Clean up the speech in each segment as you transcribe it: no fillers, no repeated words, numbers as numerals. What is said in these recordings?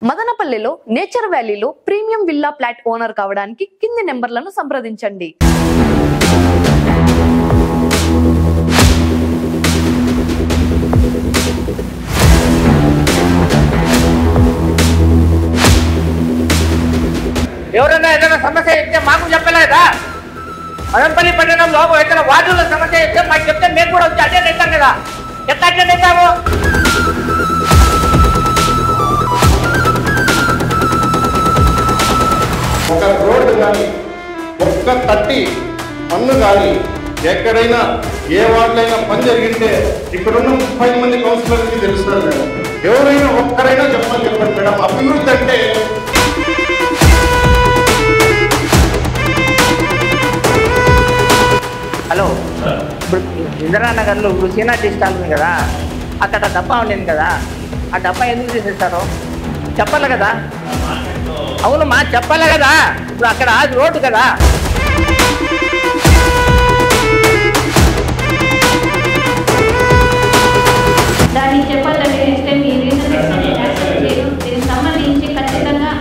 మదనపల్లిలో నేచర్ వ్యాలీలో premium villa flat owner కావడానికి కింది నెంబర్లను సంప్రదించండి. ఎవరైనా ఏదైనా సమస్య చెప్తే మాకు చెప్పలేదా? మదనపల్లి పట్టణంలో ఏదైనా వార్డుల సమస్య చెప్తే మాకు చెప్తే మేము కూడా వచ్చి అటెండ్ అవుతాం కదా. ఎట్లా అటెండ్ అవుతాము? ఒక రోడ్డు కానీ ఒక్క తట్టి పన్ను కానీ ఎక్కడైనా ఏ వార్డులైనా పని జరిగితే ఇక్కడున్న 30 మంది కౌన్సిలర్కి తెలుస్తారు మేడం. ఎవరైనా ఒక్కరైనా చెప్పండి మేడం. అభివృద్ధి అంటే హలో, ఇప్పుడు ఇందిరానగర్లో ఇప్పుడు సీనాటి స్టాల్ ఉంది కదా, అక్కడ డబ్బా ఉండింది కదా, ఆ డబ్బా ఎందుకు తీసేస్తారు చెప్పాలి కదా? అవును మా చెప్పాలి కదా. ఇప్పుడు అక్కడ అది రోడ్డు కదా. దాన్ని చెప్పాలంటే నెక్స్ట్ టైం మీరు దీనికి సంబంధించి ఖచ్చితంగా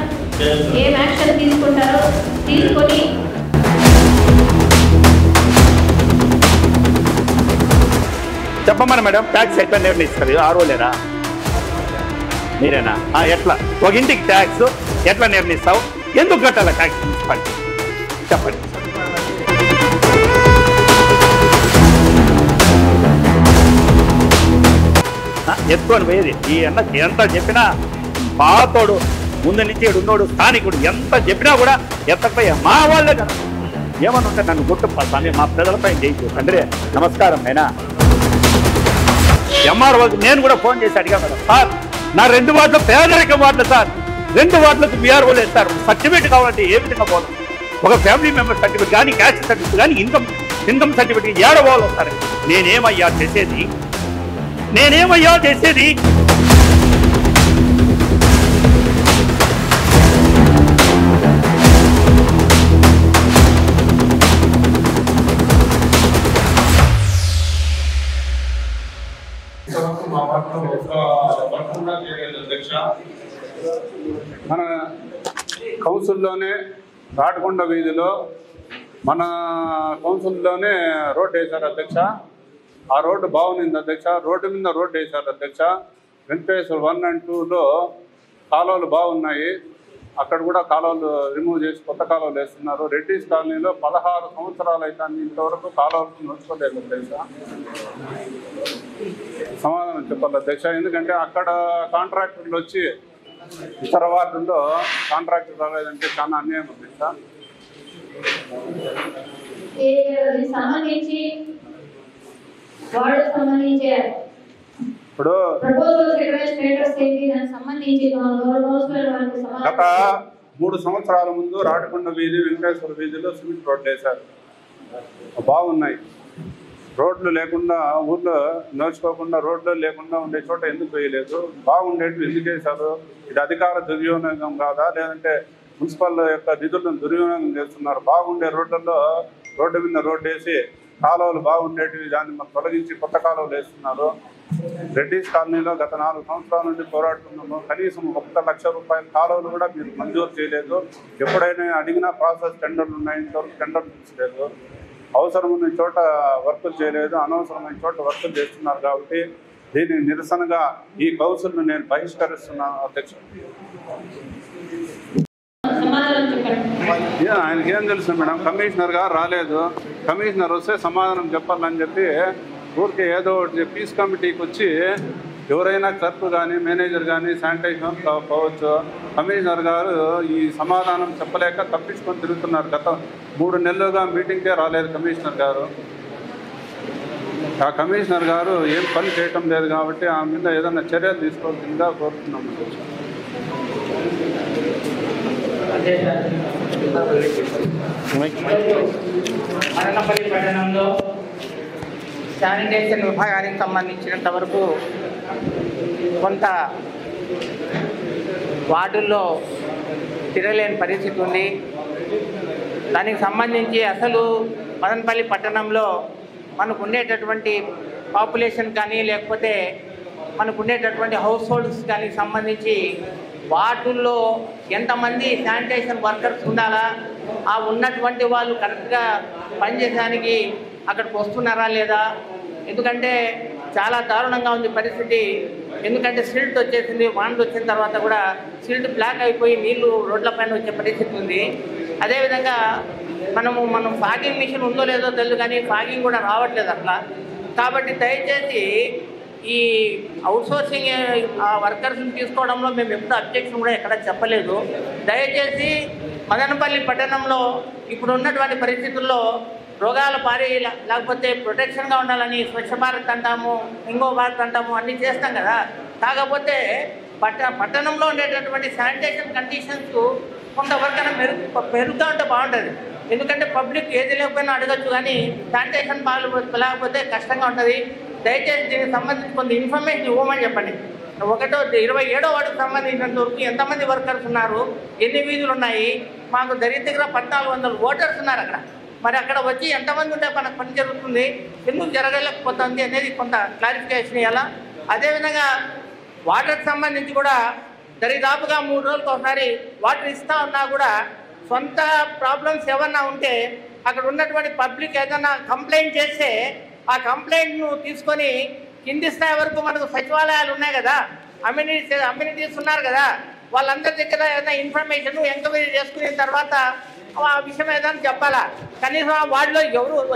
ఏం యాక్షన్ తీసుకుంటారో తీసుకొని చెప్పమని మేడం. ట్యాక్స్ ఎట్లా నిర్ణయిస్తారు? ఆరోలేరా మీరేనా? ఎట్లా ఒక ఇంటికి ట్యాక్స్ ఎట్లా నిర్ణయిస్తావు? ఎందుకు కట్టాల ట్యాక్స్ మున్సిపాలిటీ చెప్పండి. ఎత్తుకొని పోయేది ఈ అన్నకి ఎంత చెప్పినా పాతోడు ముందు నుంచి ఉన్నోడు స్థానికుడు ఎంత చెప్పినా కూడా ఎత్తకపోయా మా వాళ్ళే కదా. ఏమన్నా ఉంటే నన్ను గుర్తు స్వామి మా ప్రజలపై చేయించు తండ్రి. నమస్కారం అయినా ఎంఆర్ఓకి నేను కూడా ఫోన్ చేసి అడిగా మేడం, సార్ నా 2 వార్డులు పేదరిక వార్డులు సార్, 2 వార్డులకు బీఆర్ఓ లేదు సార్, సర్టిఫికేట్ కావాలంటే ఏ విధంగా పోవాలి? ఒక ఫ్యామిలీ మెంబర్ సర్టిఫికేట్ కానీ క్యాస్ట్ సర్టిఫికేట్ కానీ ఇన్కమ్ సర్టిఫికేట్ ఏడవాలి సార్. నేనేమయ్యా చేసేది? మన కౌన్సిల్లోనే రాటకొండ వీధిలో మన కౌన్సిల్లోనే రోడ్డు వేశారు అధ్యక్ష. ఆ రోడ్డు బాగుంది అధ్యక్ష. రోడ్డు మీద రోడ్డు వేశారు అధ్యక్ష. వెంకటేశ్వర 1 and 2లో కాలువలు బాగున్నాయి. అక్కడ కూడా కాలువలు రిమూవ్ చేసి కొత్త కాలువలు వేస్తున్నారు. రెడ్డిస్ కాలనీలో 16 సంవత్సరాలు అయితే ఇంతవరకు కాలువలకు నడుచుకోలేదు అధ్యక్ష. సమాధానం చెప్పాలి అధ్యక్ష. ఎందుకంటే అక్కడ కాంట్రాక్టర్లు వచ్చి ఇతర వార్డుల్లో కాంట్రాక్టర్ రాలేదంటే చాలా అన్యాయం అధ్యక్ష. ఇప్పుడు గత 3 సంవత్సరాల ముందు రాటకొండ వీధి వెంకటేశ్వర వీధిలో సిమెంట్ రోడ్లు వేశారు. బాగున్నాయి. రోడ్లు లేకుండా ఊర్లో నడుచుకోకుండా రోడ్లు లేకుండా ఉండే చోట ఎందుకు వేయలేదు? బాగుండేవి ఎందుకు వేశారు? ఇది అధికార దుర్వినియోగం కాదా, లేదంటే మున్సిపల్ యొక్క నిధులను దుర్వినియోగం చేస్తున్నారు? బాగుండే రోడ్లలో రోడ్డు మీద రోడ్డు వేసి కాలువలు బాగుండేటివి దాన్ని తొలగించి కొత్త కాలువలు వేస్తున్నారు. రెడ్డిస్ కాలనీలో గత 4 సంవత్సరాల నుండి పోరాడుతున్నాము. కనీసం 1 లక్ష రూపాయల కాలువలు కూడా మీరు మంజూరు చేయలేదు. ఎప్పుడైనా అడిగినా ప్రాసెస్ టెండర్లు ఉన్నాయి, ఇంతవరకు టెండర్లు తీసుకోలేదు. అవసరమైన చోట వర్కులు చేయలేదు, అనవసరమైన చోట వర్కులు చేస్తున్నారు. కాబట్టి దీనికి నిరసనగా ఈ కౌన్సిల్ను నేను బహిష్కరిస్తున్నాను అధ్యక్షుడు. ఆయనకి ఏం తెలుసు మేడం? కమిషనర్ గారు రాలేదు. కమిషనర్ వస్తే సమాధానం చెప్పాలని చెప్పి ఊరికే ఏదో ఒకటి పీస్ కమిటీకి వచ్చి ఎవరైనా క్లర్క్ కానీ మేనేజర్ కానీ శానిటేషన్ పోవచ్చు. కమిషనర్ గారు ఈ సమాధానం చెప్పలేక తప్పించుకొని తిరుగుతున్నారు. గత 3 నెలలుగా మీటింగ్కే రాలేదు కమిషనర్ గారు. ఆ కమిషనర్ గారు ఏం పని చేయటం లేదు కాబట్టి ఆ మీద ఏదైనా చర్యలు తీసుకోవాల్సిందిగా కోరుతున్నాము. మదనపల్లి పట్టణంలో శానిటేషన్ విభాగానికి సంబంధించినంత వరకు కొంత వార్డుల్లో తిరగలేని పరిస్థితి ఉంది. దానికి సంబంధించి అసలు మదనపల్లి పట్టణంలో మనకు ఉండేటటువంటి పాపులేషన్ కానీ లేకపోతే మనకు ఉండేటటువంటి హౌస్ హోల్డ్స్ కానీ సంబంధించి వార్డుల్లో ఎంతమంది శానిటేషన్ వర్కర్స్ ఉండాలా, ఆ ఉన్నటువంటి వాళ్ళు కరెక్ట్గా పనిచేయడానికి అక్కడికి వస్తున్నారా లేదా. ఎందుకంటే చాలా దారుణంగా ఉంది పరిస్థితి. ఎందుకంటే సిల్ట్ వచ్చేసింది, వానలు వచ్చిన తర్వాత కూడా సిల్ట్ బ్లాక్ అయిపోయి నీళ్లు రోడ్ల పైన వచ్చే పరిస్థితి ఉంది. అదేవిధంగా మనం ఫాగింగ్ మిషన్ ఉందో లేదో తెలియదు, కానీ ఫాగింగ్ కూడా రావట్లేదు అట్లా. కాబట్టి దయచేసి ఈ అవుట్సోర్సింగ్ వర్కర్స్ని తీసుకోవడంలో మేము ఎప్పుడు అబ్జెక్షన్ కూడా ఎక్కడ చెప్పలేదు. దయచేసి మదనపల్లి పట్టణంలో ఇప్పుడు ఉన్నటువంటి పరిస్థితుల్లో రోగాల పారి లేకపోతే ప్రొటెక్షన్గా ఉండాలని స్వచ్ఛ భారత్ అంటాము, ఇంగో భారత్ అంటాము, అన్నీ చేస్తాం కదా. కాకపోతే పట్టణంలో ఉండేటటువంటి శానిటేషన్ కండిషన్స్ కొంతవరకైనా మెరుగ్గా ఉంటే బాగుంటుంది. ఎందుకంటే పబ్లిక్ ఏది లేకపోయినా అడగచ్చు, కానీ శానిటేషన్ లేకపోతే కష్టంగా ఉంటుంది. దయచేసి దీనికి సంబంధించి కొంత ఇన్ఫర్మేషన్ ఇవ్వమని చెప్పండి. 27వ వార్డుకు సంబంధించినంత వరకు ఎంతమంది వర్కర్స్ ఉన్నారు, ఎన్ని వీధులు ఉన్నాయి, మాకు దగ్గర 1400 ఓటర్స్ ఉన్నారు అక్కడ. మరి అక్కడ వచ్చి ఎంతమంది ఉంటే మనకు పని జరుగుతుంది, ఎందుకు జరగలేకపోతుంది అనేది కొంత క్లారిఫికేషన్ ఇవ్వాలా. అదేవిధంగా వాటర్కి సంబంధించి కూడా దరిదాపుగా 3 రోజులకు ఒకసారి వాటర్ ఇస్తూ ఉన్నా కూడా సొంత ప్రాబ్లమ్స్ ఏమన్నా ఉంటే అక్కడ ఉన్నటువంటి పబ్లిక్ ఏదైనా కంప్లైంట్ చేస్తే ఆ కంప్లైంట్ను తీసుకొని కింది స్థాయి వరకు మనకు సచివాలయాలు ఉన్నాయి కదా, అమ్యూనిటీస్ ఉన్నారు కదా, వాళ్ళందరి దగ్గర ఏదైనా ఇన్ఫర్మేషన్ ఎంక్వైరీ చేసుకున్న తర్వాత ఆ విషయం ఏదైనా చెప్పాలా. కనీసం ఆ వార్డులో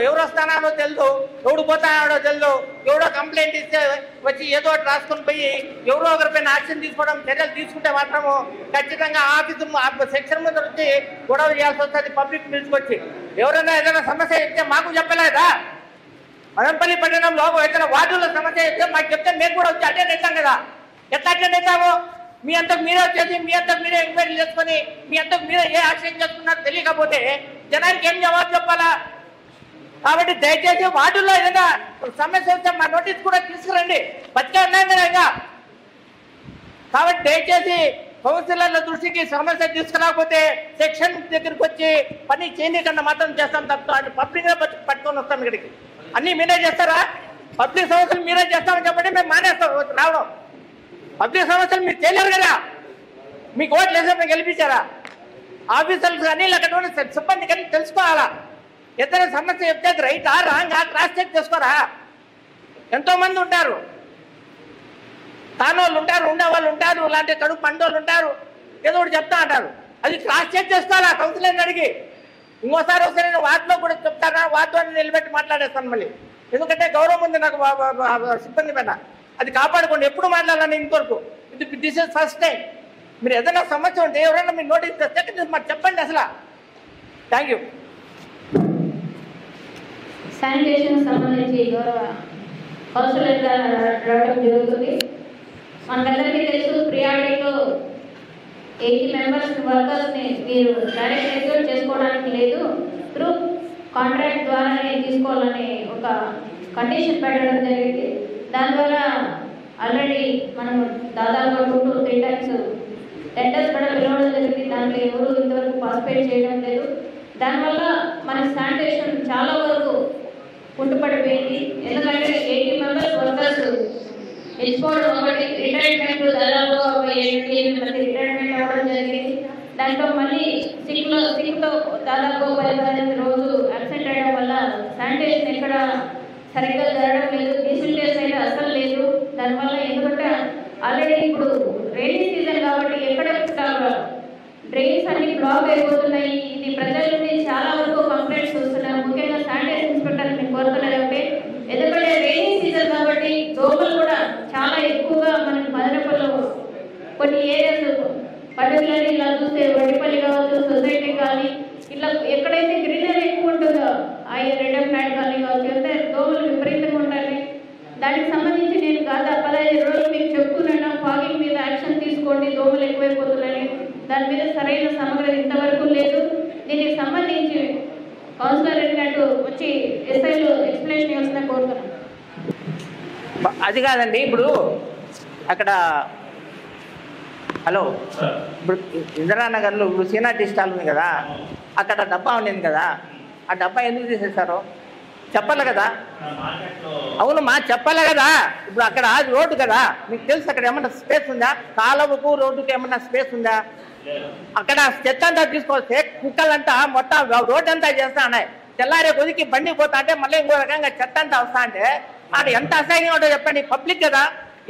ఎవరు వస్తానో తెలియదు, ఎవడు పోతానో తెలియదు. ఎవడో కంప్లైంట్ ఇస్తే వచ్చి ఏదో ఒకటి రాసుకొని పోయి ఎవరో ఒకరిపైన యాక్షన్ తీసుకోవడం, చర్యలు తీసుకుంటే మాత్రము ఖచ్చితంగా ఆఫీసు సెక్షన్ ముందు వచ్చి గొడవ చేయాల్సి వస్తుంది. పబ్లిక్ పిలుచుకొచ్చి ఎవరైనా ఏదైనా సమస్య చెప్తే మాకు చెప్పలేదా? మదనపల్లి పట్టణంలో ఏదైనా వార్డులో సమస్య చెప్తే మాకు చెప్తే మేము కూడా వచ్చి అటెండ్ అవుతాం కదా. ఎట్లా అటెండ్ అవుతాము? మీ అంతకు మీరే వచ్చేసి మీ అంతకు మీరే ఎంక్వైరీ చేసుకొని మీ అంతకు మీరే ఏ యాక్షన్ చేసుకున్నారో తెలియకపోతే జనానికి ఏం జవాబు చెప్పాలా? కాబట్టి దయచేసి వార్డుల్లో ఏదైనా సమస్య వస్తే మా నోటీస్ కూడా తీసుకురండి, బతికే ఉన్నాం కదా ఇంకా. కాబట్టి దయచేసి కౌన్సిలర్ల దృష్టికి సమస్య తీసుకురాకపోతే సెక్షన్ దగ్గరికి వచ్చి పని చేయకుండా మాత్రం చేస్తాం తప్ప పబ్లిక్గా పట్టుకొని వస్తాం ఇక్కడికి. అన్నీ మీరే చేస్తారా? పబ్లిక్ సమస్యలు మీరే చేస్తామని చెప్పండి, మేము మానేస్తాం రావడం. పబ్లిక్ సమస్యలు మీరు చేయలేరు కదా, మీకు ఓట్లు వేసే గెలిపించారా? ఆఫీసర్లు కానీ అక్కడ ఉన్న సిబ్బంది కానీ తెలుసుకోవాలా. ఏదైనా సమస్య చెప్తే అది రైటా రాంగా క్రాస్ చెక్ చేసుకోరా. ఎంతోమంది ఉంటారు, తానోళ్ళు ఉంటారు, ఉండేవాళ్ళు ఉంటారు, ఇలాంటి కడుపు పండోళ్ళు ఉంటారు, ఏదో ఒకటి చెప్తా అంటారు. అది క్రాస్ చెక్ చేసుకోవాలా కౌన్సిలర్ని అడిగి. ఇంకోసారి వస్తే నేను వాటిలో కూడా చెప్తానా, వాటితో నిలబెట్టి మాట్లాడేస్తాను మళ్ళీ. ఎందుకంటే గౌరవం ఉంది నాకు సిబ్బంది పైన, అది కాపాడుకోండి. ఎప్పుడు మాట్లాడాలని ఇంతవరకు దిస్ ఇస్ ఫస్ట్ టైం. మీరు ఏదైనా సమస్య ఉంటే ఎవరైనా మీరు నోటీస్ తెస్తే మాకు చెప్పండి అసలు. Thank you. శానిటేషన్ సంబంధించి గౌరవ కౌన్సిలర్ గారు రావడం జరుగుతుంది. మనకందరికీ తెలుసు, ప్రియారిటీలో 80 మెంబర్స్ వర్కర్స్ని మీరు డైరెక్ట్ రిక్రూట్ చేసుకోవడానికి లేదు, త్రూ కాంట్రాక్ట్ ద్వారానే తీసుకోవాలని ఒక కండిషన్ పెట్టడం జరిగింది. దాని ద్వారా ఆల్రెడీ మనం దాదాపు 2 to 3 times టెండర్స్ కూడా పిలవడం జరిగింది. దాంట్లో ఎవరు ఇంతవరకు పార్టిసిపేట్ చేయడం లేదు. దానివల్ల మన శానిటేషన్ చాలా వరకు కుంటుపడిపోయింది. ఎందుకంటే 80 మెంబర్స్ వర్కర్స్ ఎంచుకోవడం ఒకటి, రిటైర్మెంట్ దాదాపు 8 మంది రిటైర్మెంట్ అవ్వడం జరిగింది. దాంట్లో మళ్ళీ సిక్తో దాదాపు 10-15 రోజు అబ్సెంట్ అయ్యడం వల్ల శానిటేషన్ ఎక్కడ సరిగ్గా జరగడం లేదు, ఫెసిలిటీస్ అయితే అసలు లేదు. దానివల్ల ఎందుకంటే ఆల్రెడీ ఇప్పుడు రైనీ సీజన్ కాబట్టి ఎక్కడ డ్రైన్స్ అన్ని బ్లాక్ అయిపోతున్నాయి. ఇది ప్రజల నుండి చాలా వరకు కంప్లైంట్స్ వస్తున్నాయి. ముఖ్యంగా శానిటేషన్ ఇన్స్పెక్టర్ నేను కోరుతున్నదంటే, ఎందుకంటే రైనీ సీజన్ కాబట్టి దోమలు కూడా చాలా ఎక్కువగా మనకి మదనపల్లిలో కొన్ని ఏరియాస్ పల్లెలని ఇలా చూస్తే వడిపల్లి కావచ్చు, సొసైటీ కానీ ఇట్లా ఎక్కడైతే గ్రీనరీ ఎక్కువ ఉంటుందో ఆ రెడ్ ఫ్లాట్ కానీ కావచ్చు, అంటే దోమలు విపరీతంగా ఉండాలి. దానికి సంబంధించి నేను గత 15 రోజులు మీకు చెప్తున్నాను, ఫాగింగ్ మీద యాక్షన్ తీసుకోండి, దోమలు ఎక్కువైపోతున్నాయి. దాని మీద సరైన సమగ్ర ఇంతవరకు లేదు. దీనికి సంబంధించి కౌన్సిలర్ అడిగినట్టు వచ్చి ఎస్ఐలు ఎక్స్ప్లెనేషన్ ఇవ్వాల్సిన కోరుతున్నాను. అది కాదండి, ఇప్పుడు అక్కడ హలో, ఇప్పుడు ఇందిరానగర్లో ఇప్పుడు సీనా టీ స్టాల్ ఉంది కదా, అక్కడ డబ్బా ఉండింది కదా, ఆ డబ్బా ఎందుకు తీసేశారు? చెప్పాలి కదా. అవును మా చెప్పాలి కదా. ఇప్పుడు అక్కడ రోడ్డు కదా, మీకు తెలుసు అక్కడ ఏమన్నా స్పేస్ ఉందా? కాలువకు రోడ్డుకి ఏమన్నా స్పేస్ ఉందా? అక్కడ చెత్త అంతా తీసుకొస్తే కుక్కలంతా మొత్తం రోడ్డు అంతా చేస్తా ఉన్నాయి. తెల్లారే కొద్దికి బండి పోతా అంటే మళ్ళీ ఇంకో రకంగా చెత్త అంతా వస్తా అంటే అక్కడ ఎంత అసహ్యంగా ఉంటుందో చెప్పండి. పబ్లిక్ కదా,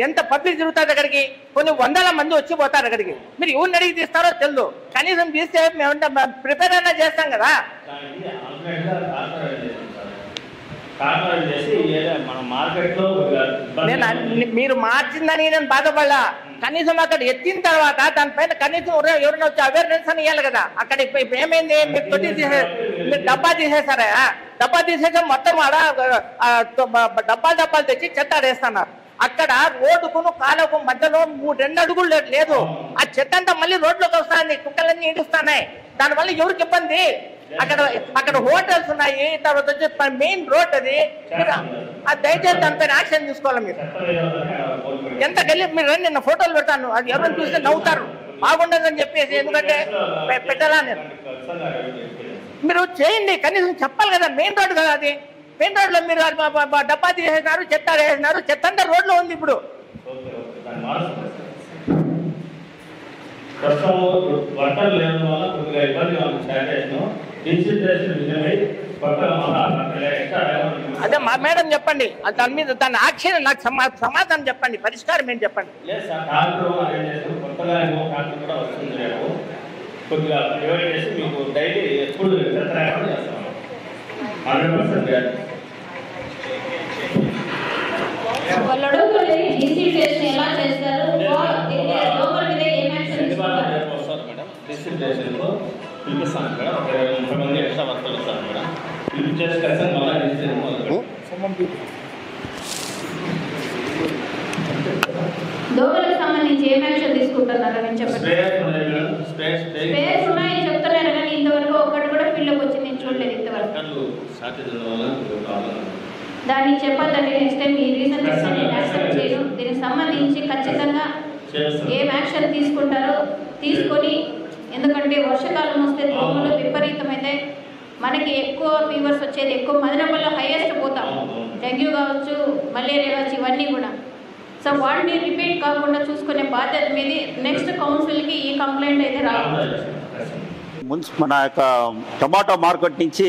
ఎంత పబ్లిక్ తిరుగుతారు అక్కడికి, కొన్ని వందల మంది వచ్చి పోతారు అక్కడికి. మీరు ఎవరిని అడిగి తీస్తారో తెలియదు, కనీసం తీస్తే మేము ప్రిపేర్ అయినా చేస్తాం కదా. మీరు మార్చిందని నేను బాధపడలా, కనీసం అక్కడ ఎత్తిన తర్వాత దానిపైన కనీసం ఎవరైనా వచ్చి అవేర్నెస్ అని ఇవ్వాలి కదా. అక్కడ ఇప్పుడు ఏమైంది, మీరు తొట్టి మీరు డబ్బా తీసేసారా? డబ్బా తీసేసా మొత్తం ఆడ డబ్బాలు తెచ్చి చెత్త ఆడేస్తున్నారు. అక్కడ రోడ్డుకును కాలువకు మధ్యలో 2 అడుగులు లేదు. ఆ చెత్త అంతా మళ్ళీ రోడ్లోకి వస్తుంది, కుక్కలన్నీ ఈడుస్తున్నాయి. దానివల్ల ఎవరికి ఇబ్బంది? అక్కడ హోటల్స్ ఉన్నాయి, తర్వాత వచ్చి మెయిన్ రోడ్ అది. దయచేసి దానిపైన యాక్షన్ తీసుకోవాలి. మీరు ఎంత గెలిపి మీరు రండి, నిన్న ఫోటోలు పెడతాను, అది ఎవరైనా చూస్తే నవ్వుతారు, బాగుండదని చెప్పేసి. ఎందుకంటే పెట్టాలా నేను, మీరు చేయండి, కనీసం చెప్పాలి కదా. మెయిన్ రోడ్ కదా అది, మెయిన్ రోడ్ లో మీరు డబ్బా తీసేసినారు, చెత్త వేసేసినారు, చెత్త అంతా రోడ్ లో ఉంది. ఇప్పుడు అదే మా మేడం చెప్పండి, దాని మీద దాని యాక్షన్ నాకు సమాధానం చెప్పండి, పరిష్కారం ఏంటి చెప్పండి. వాళ్ళు అడుగుతుంది డీసీ టెస్ట్ ఎలా చేస్తారు, లోపల మీద ఏం యాక్షన్ తీసుకుంటారు. దోమలకు సంబంధించి ఏం యాక్షన్ తీసుకుంటున్నారో నేను చెప్పండి. స్పేస్ ఉన్నాయని చెప్తున్నారు కానీ ఇంతవరకు ఒకటి కూడా ఫిల్అప్ వచ్చి నేను చూడలేదు ఇంతవరకు. దాన్ని చెప్పొద్దండి, నెక్స్ట్ టైం ఈ రీజన్ ఇస్తే నేను యాక్సెప్ట్ చేయను. దీనికి సంబంధించి ఖచ్చితంగా ఏం యాక్షన్ తీసుకుంటారో తీసుకొని, ఎందుకంటే వర్షాకాలం వస్తే దోమలు విపరీతమైతే మనకి ఎక్కువ ఫీవర్స్ వచ్చేది, ఎక్కువ మదనపల్లిలో హైయెస్ట్ పోతాం. డెంగ్యూ కావచ్చు, మలేరియా కావచ్చు, ఇవన్నీ కూడా. సో వాటిని రిపీట్ కాకుండా చూసుకునే బాధ్యత మీది. నెక్స్ట్ కౌన్సిల్కి ఈ కంప్లైంట్ అయితే రావాలి. మన యొక్క టమాటో మార్కెట్ నుంచి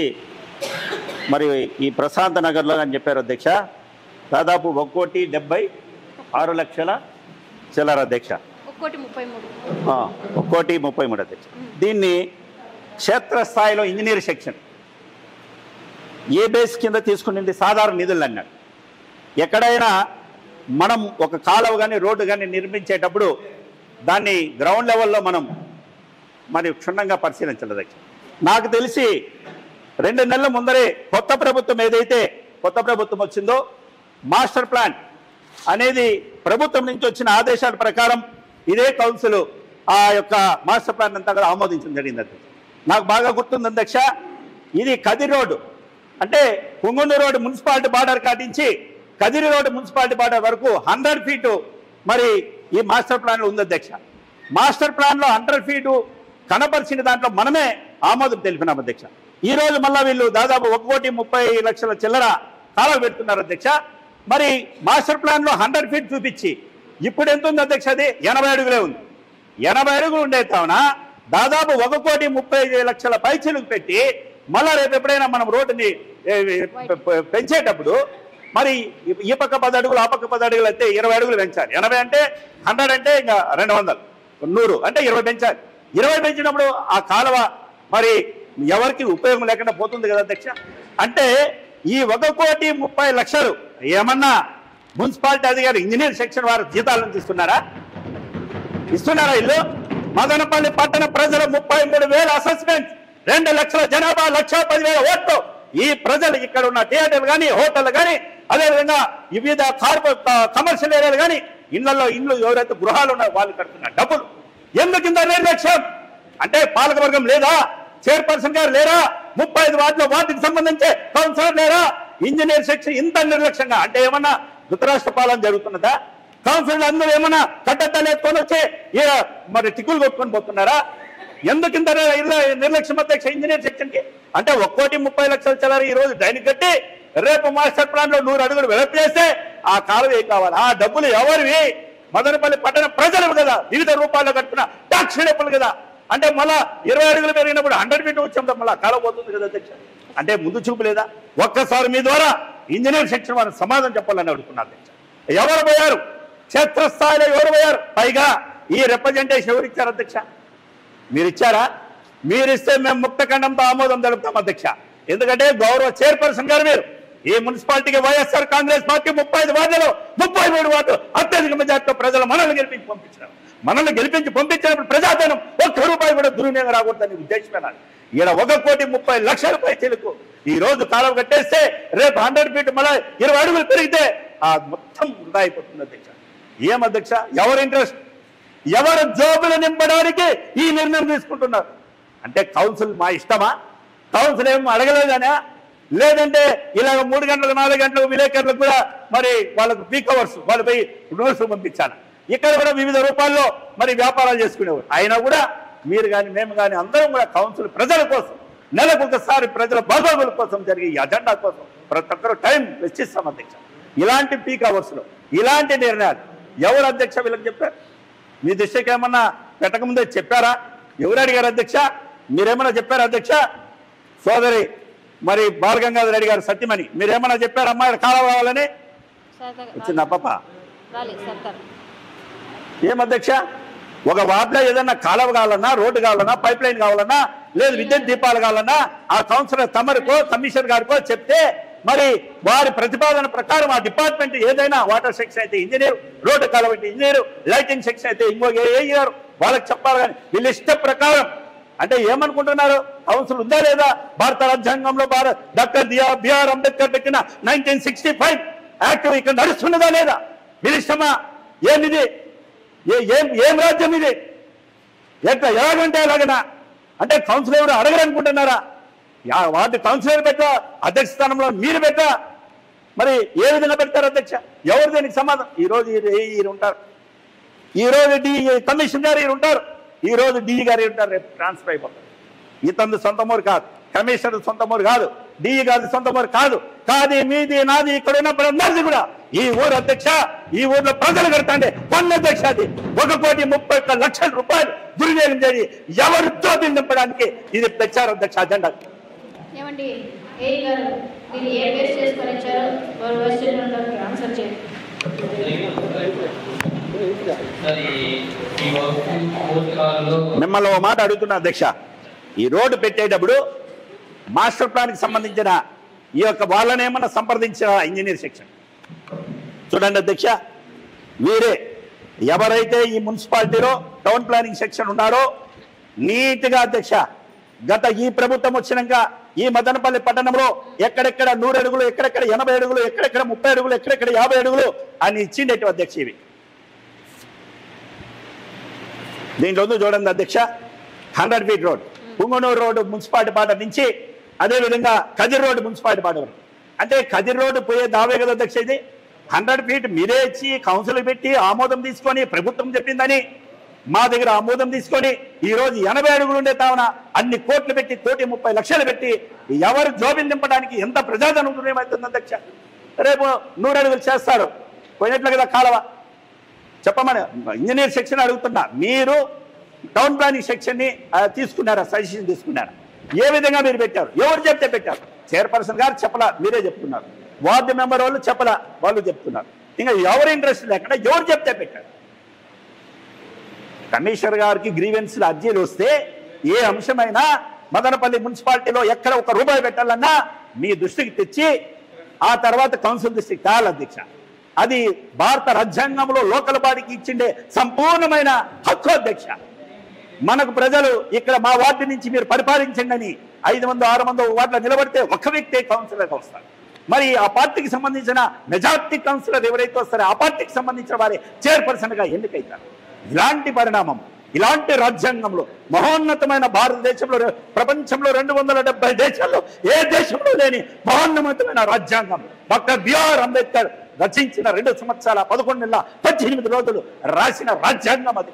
మరి ఈ ప్రశాంత నగర్లో అని చెప్పారు అధ్యక్ష, దాదాపు 1,76 లక్షల చిల్లర అధ్యక్ష, 1,33 అధ్యక్ష. దీన్ని క్షేత్రస్థాయిలో ఇంజనీర్ సెక్షన్ ఏ బేస్ కింద తీసుకునింది సాధారణ నిధులు అన్నాడు. ఎక్కడైనా మనం ఒక కాలువ కానీ రోడ్డు కానీ నిర్మించేటప్పుడు దాన్ని గ్రౌండ్ లెవెల్లో మనం మరి క్షుణ్ణంగా పరిశీలించాలి అధ్యక్ష. నాకు తెలిసి 2 నెలల ముందరే కొత్త ప్రభుత్వం ఏదైతే కొత్త ప్రభుత్వం వచ్చిందో మాస్టర్ ప్లాన్ అనేది ప్రభుత్వం నుంచి వచ్చిన ఆదేశాల ప్రకారం ఇదే కౌన్సిల్ ఆ యొక్క మాస్టర్ ప్లాన్ అంతా కూడా ఆమోదించడం జరిగింది అధ్యక్ష. నాకు బాగా గుర్తుంది అధ్యక్ష, ఇది కదిరి రోడ్డు అంటే పుంగుండి రోడ్డు మున్సిపాలిటీ బార్డర్ కాటించి కదిరి రోడ్డు మున్సిపాలిటీ బార్డర్ వరకు 100 ఫీటు మరి ఈ మాస్టర్ ప్లాన్లో ఉంది అధ్యక్ష. మాస్టర్ ప్లాన్లో 100 ఫీటు కనపరిచిన దాంట్లో మనమే ఆమోదం తెలిపినాం అధ్యక్ష. ఈ రోజు మళ్ళీ వీళ్ళు దాదాపు 1,30 లక్షల చిల్లర కాలువ పెడుతున్నారు అధ్యక్ష. మరి మాస్టర్ ప్లాన్లో 100 ఫీట్ చూపించి ఇప్పుడు ఎంత ఉంది అధ్యక్ష? అది 80 అడుగులే ఉంది. 80 అడుగులు ఉండే కావున దాదాపు 1,30 లక్షల పైచీలకు పెట్టి మళ్ళా రేపు ఎప్పుడైనా మనం రోడ్డుని పెంచేటప్పుడు మరి ఈ పక్క 10 అడుగులు ఆ పక్క 10 అడుగులు అయితే 20 అడుగులు పెంచాలి. 80 అంటే 100 అంటే ఇంకా 200, 100 అంటే 20 పెంచాలి. 20 పెంచినప్పుడు ఆ కాలువ మరి ఎవరికి ఉపయోగం లేకుండా పోతుంది కదా అధ్యక్ష. అంటే ఈ 1,30 లక్షలు ఏమన్నా మున్సిపాలిటీ అధికారి ఇంజనీర్ సెక్షన్ వారు జీతాల నుంచి ఇస్తున్నారా? ఇల్లు మదనపల్లి పట్టణ ప్రజలు 33,000 అసెస్మెంట్, 2 లక్షల జనాభా, 1,10,000 ఓట్లు. ఈ ప్రజలు ఇక్కడ ఉన్న థియేటర్లు కానీ హోటళ్ళు కానీ అదేవిధంగా వివిధ కమర్షియల్ ఏరియాలు కానీ ఇండ్లు ఎవరైతే గృహాలు ఉన్నాయో వాళ్ళు కడుతున్న డబ్బులు ఎందుకు ఇంత నిర్లక్ష్యం? అంటే పాలకవర్గం లేదా? చైర్పర్సన్ గారు లేరా? 35 వార్డుల వార్డుకి సంబంధించే కౌన్సిలర్ లేరా? ఇంజనీర్ సెక్షన్ ఇంత నిర్లక్ష్యంగా అంటే ఏమన్నా ధృతరాష్ట్ర పాలన జరుగుతున్నదా? కౌన్సిలర్ అందరూ ఏమన్నా కట్టెత్తలు ఎత్తుకొని వచ్చి మరి టిక్కులు కొట్టుకొని పోతున్నారా? ఎందుకు ఇంత నిర్లక్ష్యం అధ్యక్ష ఇంజనీర్ సెక్షన్ కి? అంటే 1,30 లక్షల చిల్లర ఈ రోజు దానికి కట్టి రేపు మాస్టర్ ప్లాన్ లో 100 అడుగులు వెడల్పు చేస్తే ఆ కాలువ ఏం కావాలి? ఆ డబ్బులు ఎవరివి? మదనపల్లి పట్టణ ప్రజలు కదా, వివిధ రూపాల్లో కట్టుకున్న ట్యాక్స్ డబ్బులు కదా. అంటే మళ్ళా 20 అడుగులు పెరిగినప్పుడు 100 ఫీట్ వచ్చాం, మళ్ళీ కాలువ పోతుంది కదా అధ్యక్ష. అంటే ముందు చూపు లేదా? ఒక్కసారి మీ ద్వారా ఇంజనీర్ సెక్షన్ వారిని సమాధానం చెప్పాలని అడుగుతున్నారు అధ్యక్ష. ఎవరు పోయారు? క్షేత్రస్థాయిలో ఎవరు పోయారు? పైగా ఈ రిప్రజెంటేషన్ ఎవరు ఇచ్చారు అధ్యక్ష? మీరు ఇచ్చారా? మీరిస్తే మేము ముక్తఖండంతో ఆమోదం తెలుపుతాం అధ్యక్ష. ఎందుకంటే గౌరవ చైర్పర్సన్ గారు మీరు ఈ మున్సిపాలిటీకి వైఎస్ఆర్ కాంగ్రెస్ పార్టీ 35 వార్డులలో 33 వార్డులు అత్యధిక మెజార్టీతో ప్రజలు మనల్ని గెలిపించి పంపించారు. మనల్ని గెలిపించి పంపించినప్పుడు ప్రజాధనం ₹1 కూడా దుర్వినియోగం రాకూడదని ఉద్దేశమేనా? ఈడ 1,30,00,000 రూపాయలు ఈ రోజు కాలువ కట్టేస్తే రేపు 100 ఫీట్ మళ్ళీ 20 అడుగులు పెరిగితే ఆ మొత్తం వృధా అయిపోతుంది అధ్యక్ష. ఏం అధ్యక్ష? ఎవరి ఇంట్రెస్ట్, ఎవరు జోబులు నింపడానికి ఈ నిర్ణయం తీసుకుంటున్నారు? అంటే కౌన్సిల్ మా ఇష్టమా? కౌన్సిల్ ఏం అడగలేదనా? లేదంటే ఇలాగ 3 గంటలకు 4 గంటలకు విలేకరులకు కూడా మరి వాళ్ళకు పీక్ అవర్స్ వాళ్ళపై నోట్స్ పంపించాలి. ఇక్కడ కూడా వివిధ రూపాల్లో మరి వ్యాపారాలు చేసుకునేవారు. అయినా కూడా మీరు కానీ మేము కానీ అందరం కూడా కౌన్సిల్ ప్రజల కోసం నెలకు ఒకసారి ప్రజల బాగోగుల కోసం జరిగే ఈ అజెండా కోసం ప్రతి ఒక్కరు టైం వెచ్చిస్తాం అధ్యక్ష. ఇలాంటి పీక్ అవర్స్లో ఇలాంటి నిర్ణయాలు ఎవరు అధ్యక్ష వీళ్ళకి చెప్పారు? మీ దృష్టికి ఏమన్నా పెట్టకముందే చెప్పారా? ఎవరు అడిగారు అధ్యక్ష? మీరేమన్నా చెప్పారా అధ్యక్ష? సోదరి మరి బాలగంగాధర్ రెడ్డి గారు సత్యమని మీరేమన్నా చెప్పారు? అమ్మాయి కాలువ కావాలని వచ్చిందా పాప? ఏం అధ్యక్ష? ఒక వార్డులో ఏదన్నా కాలువ కావాలన్నా, రోడ్డు కావాలన్నా, పైప్ లైన్ కావాలన్నా, లేదు విద్యుత్ దీపాలు కావాలన్నా ఆ కౌన్సిలర్ తమరికో కమిషనర్ గారికో చెప్తే మరి వారి ప్రతిపాదన ప్రకారం ఆ డిపార్ట్మెంట్ ఏదైనా వాటర్ సెక్షన్ అయితే ఇంజనీర్, రోడ్డు కాలువ అయితే ఇంజనీర్, లైటింగ్ సెక్షన్ అయితే ఇంకో గారు వాళ్ళకి చెప్పాలి. కానీ వీళ్ళ ఇష్ట ప్రకారం అంటే ఏమనుకుంటున్నారు? కౌన్సిల్ ఉందా లేదా? భారత రాజ్యాంగంలో డాక్టర్ బిఆర్ అంబేద్కర్ పెట్టిన 1965 యాక్ట్ ఇక్కడ నడుస్తున్నదా లేదా? మీరు ఇష్టమా? ఏమిది? ఏం రాజ్యం ఇది? ఎలాగంటే ఎలాగనా? అంటే కౌన్సిల్ ఎవరు అడగరనుకుంటున్నారా? వార్డు కౌన్సిలర్ పెట్టా, అధ్యక్ష స్థానంలో మీరు పెట్టా, మరి ఏ విధంగా పెడతారు అధ్యక్ష? ఎవరు దీనికి సమాధానం? ఈరోజు ఈయన ఉంటారు, ఈరోజు కమిషన్ గారు ఈయన ఉంటారు, ఈరోజు డిఈ గారు ఉంటారు, రేపు ట్రాన్స్ఫర్ అయిపోతారు. ఇతను సొంత ఊరు కాదు, కమిషనర్ సొంత ఊరు కాదు, డిఈ గారి సొంత ఊరు కాదు. కాదు మీది నాది ఇక్కడ ఉన్నప్పుడు అందరిది కూడా ఈ ఊరు అధ్యక్ష. ఈ ఊర్లో ప్రజలు కడతాండే పన్ను అధ్యక్ష. అది 1,31,00,000 రూపాయలు దుర్వినియోగం చేసి ఎవరు జోబిని నింపడానికి ఇది తెచ్చారు అధ్యక్ష అజెండా. ఏమండి ఏ గారు మీరు ఏ బేస్ చేసుకొని ఇచ్చారో ఆన్సర్ చేయండి. మిమ్మల్ని ఓ మాట అడుగుతున్నా అధ్యక్ష. ఈ రోడ్డు పెట్టేటప్పుడు మాస్టర్ ప్లాన్కి సంబంధించిన ఈ యొక్క వాళ్ళని ఏమన్నా సంప్రదించిన ఇంజనీర్ సెక్షన్ చూడండి అధ్యక్ష. వీరే ఎవరైతే ఈ మున్సిపాలిటీలో టౌన్ ప్లానింగ్ సెక్షన్ ఉన్నారో నీట్గా అధ్యక్ష గత ఈ ప్రభుత్వం వచ్చినాక ఈ మదనపల్లి పట్టణంలో ఎక్కడెక్కడ 100 అడుగులు, ఎక్కడెక్కడ 80 అడుగులు, ఎక్కడెక్కడ 30 అడుగులు, ఎక్కడెక్కడ 50 అడుగులు అని ఇచ్చిండేటి అధ్యక్ష. ఇవి దీంట్లో చూడండి అధ్యక్ష, 100 feet road Punganur road municipality పాట నుంచి అదేవిధంగా కదిరి రోడ్డు మున్సిపాలిటీ పాట వరకు. అంటే కదిరి రోడ్డు పోయే దావే కదా అధ్యక్ష. ఇది 100 ఫీట్ మీరే ఇచ్చి కౌన్సిల్ పెట్టి ఆమోదం తీసుకొని ప్రభుత్వం చెప్పిందని మా దగ్గర ఆమోదం తీసుకొని ఈరోజు 80 అడుగులు ఉండే తావున అన్ని కోట్లు పెట్టి 1,30,00,000 పెట్టి ఎవరు జోబిలు నింపడానికి ఎంత ప్రజాధనం ఏమవుతుంది అధ్యక్ష? రేపు 100 అడుగులు చేస్తారు పోయినట్లు కదా కాలువ. చెప్పమని ఇంజనీర్ సెక్షన్ అడుగుతున్నా, మీరు టౌన్ ప్లానింగ్ సెక్షన్ని తీసుకున్నారా? సజెషన్ తీసుకున్నారా? ఏ విధంగా మీరు పెట్టారు? ఎవరు చెప్తే పెట్టారు? చైర్పర్సన్ గారు చెప్పలా, మీరే చెప్తున్నారు. వార్డు మెంబర్ వాళ్ళు చెప్పలా, వాళ్ళు చెప్తున్నారు. ఇంకా ఎవరు ఇంట్రెస్ట్ లేకుండా ఎవరు చెప్తే పెట్టారు? కమిషనర్ గారికి గ్రీవెన్స్లు అర్జీలు వస్తే ఏ అంశమైనా మదనపల్లి మున్సిపాలిటీలో ఎక్కడ ₹1 పెట్టాలన్నా మీ దృష్టికి తెచ్చి ఆ తర్వాత కౌన్సిల్ దృష్టికి తేవాలి అధ్యక్ష. అది భారత రాజ్యాంగంలో లోకల్ బాడీకి ఇచ్చిండే సంపూర్ణమైన హక్కు అధ్యక్ష. మనకు ప్రజలు ఇక్కడ మా వార్డు నుంచి మీరు పరిపాలించండి అని 500-600 వార్డులో నిలబడితే ఒక వ్యక్తి కౌన్సిలర్గా వస్తారు. మరి ఆ పార్టీకి సంబంధించిన మెజార్టీ కౌన్సిలర్ ఎవరైతే వస్తారో ఆ పార్టీకి సంబంధించిన వారే చైర్పర్సన్గా ఎన్నికైతారు. ఇలాంటి పరిణామం, ఇలాంటి రాజ్యాంగంలో మహోన్నతమైన భారతదేశంలో ప్రపంచంలో 270 దేశాల్లో ఏ దేశంలో లేని మహోన్నతమైన రాజ్యాంగం డాక్టర్ బిఆర్ అంబేద్కర్ రచించిన 2 సంవత్సరాల 11 నెలల 18 రోజులు రాసిన రాజ్యాంగం అది.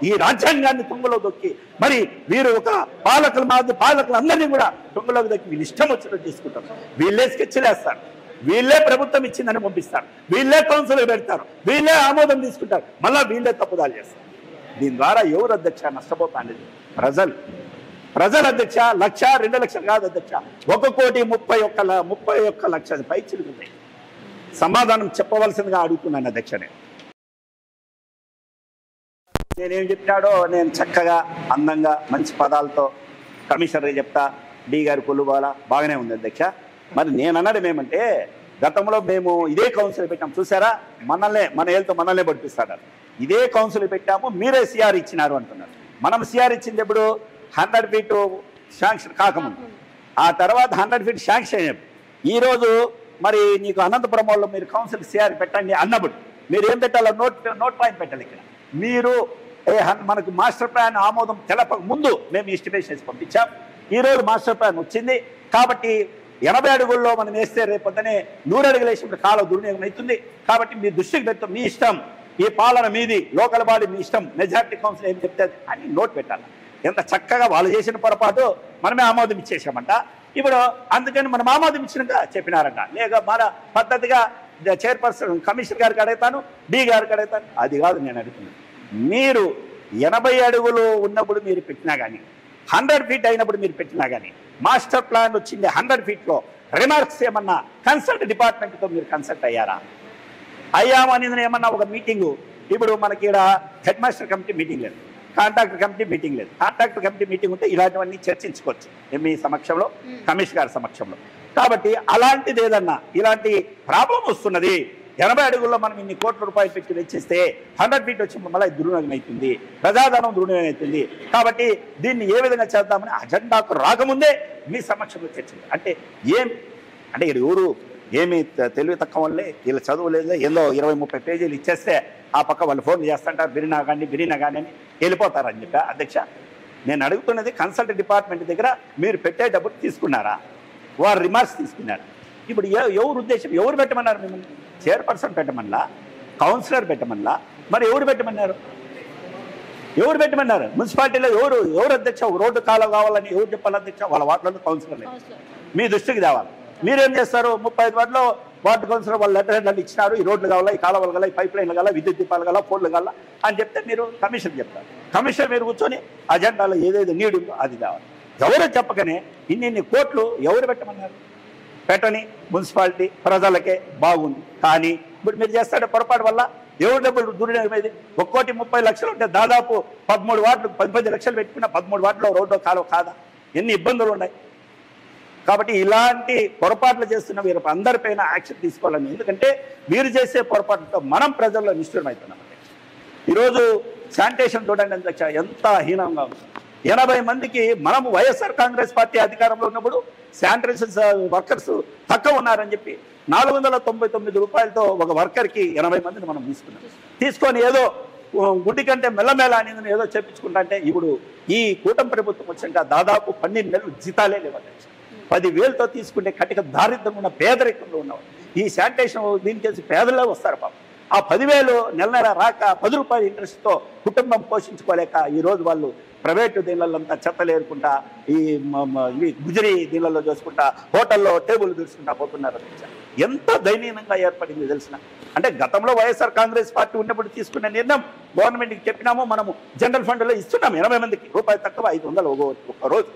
ఈ రాజ్యాంగాన్ని తుంగలో దొక్కి మరి వీరు ఒక పాలకులందరినీ కూడా తుంగలోకి దొక్కి వీళ్ళు ఇష్టం వచ్చినట్టు తీసుకుంటారు. వీళ్ళే స్కెచ్లు వేస్తారు, వీళ్ళే ప్రభుత్వం ఇచ్చిందని పంపిస్తారు, వీళ్ళే కౌన్సిల్ పెడతారు, వీళ్ళే ఆమోదం తీసుకుంటారు, మళ్ళీ వీళ్ళే తప్పుదాలు చేస్తారు. దీని ద్వారా ఎవరు అధ్యక్ష నష్టపోతా అనేది? ప్రజల అధ్యక్ష. 1,00,000 2 లక్షలు కాదు అధ్యక్ష, 1,31,00,000 పైచిలుగుతాయి. సమాధానం చెప్పవలసిందిగా అడుగుతున్నాను అధ్యక్ష. నేనేం చెప్పినాడో నేను చక్కగా అందంగా మంచి పదాలతో కమిషనర్ చెప్తా, డి గారి కొలుబాల బాగానే ఉంది అధ్యక్ష. మరి నేను అన్నది ఏమంటే, గతంలో మేము ఇదే కౌన్సిల్ పెట్టాం చూసారా, మన ఏళ్ళతో మనల్నే పడిపిస్తాడు. ఇదే కౌన్సిల్ పెట్టాము, మీరే సిఆర్ ఇచ్చినారు అంటున్నారు. మనం సిఆర్ ఇచ్చింది ఎప్పుడు? 100 ఫీట్ శాంక్షన్ కాకముందు. ఆ తర్వాత 100 ఫీట్ శాంక్షన్ అయినప్పుడు. ఈరోజు మరి నీకు అనంతపురం వాళ్ళు మీరు కౌన్సిల్ సిఆర్ పెట్టండి అన్నప్పుడు మీరు ఏం పెట్టాలో నోట్ పాయింట్ పెట్టాలి. ఇక్కడ మీరు మనకు మాస్టర్ ప్లాన్ ఆమోదం తెలపక ముందు మేము ఎస్టిమేషన్స్ పంపించాం. ఈరోజు మాస్టర్ ప్లాన్ వచ్చింది కాబట్టి 80 అడుగుల్లో మనం వేస్తే రేపొద్దునే 100 అడుగులు వేసినప్పుడు కాల దుర్వినియోగం అవుతుంది. కాబట్టి మీ దృష్టికి పెడతాం, మీ ఇష్టం, ఈ పాలన మీది, లోకల్ బాడీ మీ ఇష్టం, మెజారిటీ కౌన్సిల్ ఏం చెప్తే అని నోట్ పెట్టాలి. ఎంత చక్కగా వాళ్ళు చేసిన పొరపాటు మనమే ఆమోదం ఇచ్చేసామంట. ఇప్పుడు అందుకని మనం ఆమోదం ఇచ్చినాక చెప్పినారంట. లేక మన పద్ధతిగా చైర్పర్సన్ కమిషనర్ గారికి అడుగుతాను, డి గారికి అడుగుతాను. అది కాదు నేను అడుగుతున్నాను. మీరు 80 అడుగులు ఉన్నప్పుడు మీరు పెట్టినా కానీ, 100 ఫీట్ అయినప్పుడు మీరు పెట్టినా కానీ, మాస్టర్ ప్లాన్ వచ్చింది 100 ఫీట్లో రిమార్క్స్ ఏమన్నా కన్సల్ట్ డిపార్ట్మెంట్తో మీరు కన్సల్ట్ అయ్యారా? అయ్యామనేది ఏమన్నా ఒక మీటింగు. ఇప్పుడు మనకి ఇక్కడ హెడ్ మాస్టర్ కమిటీ మీటింగ్ లేదు, కాంట్రాక్టర్ కమిటీ మీటింగ్ లేదు. కాంట్రాక్టర్ కమిటీ మీటింగ్ ఉంటే ఇలాంటివన్నీ చర్చించుకోవచ్చు మీ సమక్షంలో, కమిషనర్ గారి సమక్షంలో. కాబట్టి అలాంటిది ఏదన్నా ఇలాంటి ప్రాబ్లం వస్తున్నది, 80 అడుగుల్లో మనం ఇన్ని కోట్ల రూపాయలు పెట్టి వెచ్చిస్తే 100 ఫీట్ వచ్చి మళ్ళీ దుర్వినియోగం అవుతుంది, ప్రజాధనం దుర్వినియోగం అవుతుంది. కాబట్టి దీన్ని ఏ విధంగా చేద్దామని అజెండాకు రాకముందే మీ సమక్షంలో చర్చించారు. అంటే అంటే ఇక్కడ ఎవరు ఏమి తెలివి తక్కువ వల్లే, వీళ్ళ చదువు లేదు, ఏదో 20-30 పేజీలు ఇచ్చేస్తే ఆ పక్క వాళ్ళు ఫోన్ చేస్తుంటారు, బిరినా కానీ అని వెళ్ళిపోతారని చెప్పి. అధ్యక్ష, నేను అడుగుతున్నది కన్సల్ట్ డిపార్ట్మెంట్ దగ్గర మీరు పెట్టేటప్పుడు తీసుకున్నారా? వారు రిమార్క్స్ తీసుకున్నారు. ఇప్పుడు ఎవరు ఉద్దేశం, ఎవరు పెట్టమన్నారు? మిమ్మల్ని చైర్పర్సన్ పెట్టమన్నా, కౌన్సిలర్ పెట్టమన్నా, మరి ఎవరు పెట్టమన్నారు? మున్సిపాలిటీలో ఎవరు అధ్యక్ష? రోడ్డు కాలం కావాలని ఎవరు చెప్పాలి అధ్యక్ష? వాళ్ళ వార్డులో కౌన్సిలర్లే మీ దృష్టికి తేవాలి. మీరేం చేస్తారు? 35 వార్డులో వార్డు కౌన్సిలర్ వాళ్ళు లెటర్ ఇచ్చినారు, ఈ రోడ్లు కావాలా, ఈ కాలువలు కావాలా, ఈ పైప్ లైన్లు కావాలా, విద్యుత్ దీపాలు కావాలా, పోల్లు కావాలా అని చెప్తే మీరు కమిషన్ చెప్తారు. కమిషన్ మీరు కూర్చొని అజెండాలో ఏదేదో నీడ్ ఉందో అది కావాలి. ఎవరు చెప్పకనే ఇన్ని కోట్లు ఎవరు పెట్టమన్నారు? పెట్టని మున్సిపాలిటీ ప్రజలకే బాగుంది. కానీ ఇప్పుడు మీరు చేస్తాడే పొరపాటు వల్ల ఎవరు డబ్బులు దుర్వినియోగమైంది? 1,30,00,000 ఉంటే దాదాపు 13 వార్డులు 10 లక్షలు పెట్టుకున్న 13 వార్డులో రోడ్డు కాలువ కాదా? ఎన్ని ఇబ్బందులు ఉన్నాయి. కాబట్టి ఇలాంటి పొరపాట్లు చేస్తున్న వీరు అందరిపైన యాక్షన్ తీసుకోవాలని. ఎందుకంటే వీరు చేసే పొరపాట్లతో మనం ప్రజల్లో నిష్ఠూరమవుతున్నాం. ఈరోజు శానిటేషన్ చూడండి అధ్యక్ష, ఎంత హీనంగా ఉంది. 80 మందికి మనము వైఎస్ఆర్ కాంగ్రెస్ పార్టీ అధికారంలో ఉన్నప్పుడు శానిటేషన్ వర్కర్స్ తక్కువ ఉన్నారని చెప్పి 499 రూపాయలతో ఒక వర్కర్కి 80 మందిని మనం తీసుకొని ఏదో గుడ్డి కంటే మెల్లమెల్ల అనేది ఏదో చెప్పించుకుంటా. అంటే ఇప్పుడు ఈ కూటమి ప్రభుత్వం వచ్చాక దాదాపు 12 నెలలు జీతాలే లేవు. 10,000తో తీసుకుంటే కటిక దారిద్ర్యంగా ఉన్న పేదరికంలో ఉన్నవారు ఈ శానిటేషన్ దీనికేసి పేదలే వస్తారు పాపం. ఆ 10,000 నెల రాక 10 రూపాయల ఇంట్రెస్ట్తో కుటుంబం పోషించుకోలేక ఈరోజు వాళ్ళు ప్రైవేటు దీనిలంతా చెత్తలు ఏరుకుంటా, ఈ గుజరీ దీనిలలో చూసుకుంటా, హోటల్లో టేబుల్ చూసుకుంటా పోతున్నారు. ఎంత దయనీయంగా ఏర్పడింది తెలిసిన. అంటే గతంలో వైఎస్ఆర్ కాంగ్రెస్ పార్టీ ఉన్నప్పుడు తీసుకున్న నిర్ణయం గవర్నమెంట్కి చెప్పినాము, మనము జనరల్ ఫండ్లో ఇస్తున్నాం 80 మందికి రూపాయి తక్కువ 500 ఒక రోజు.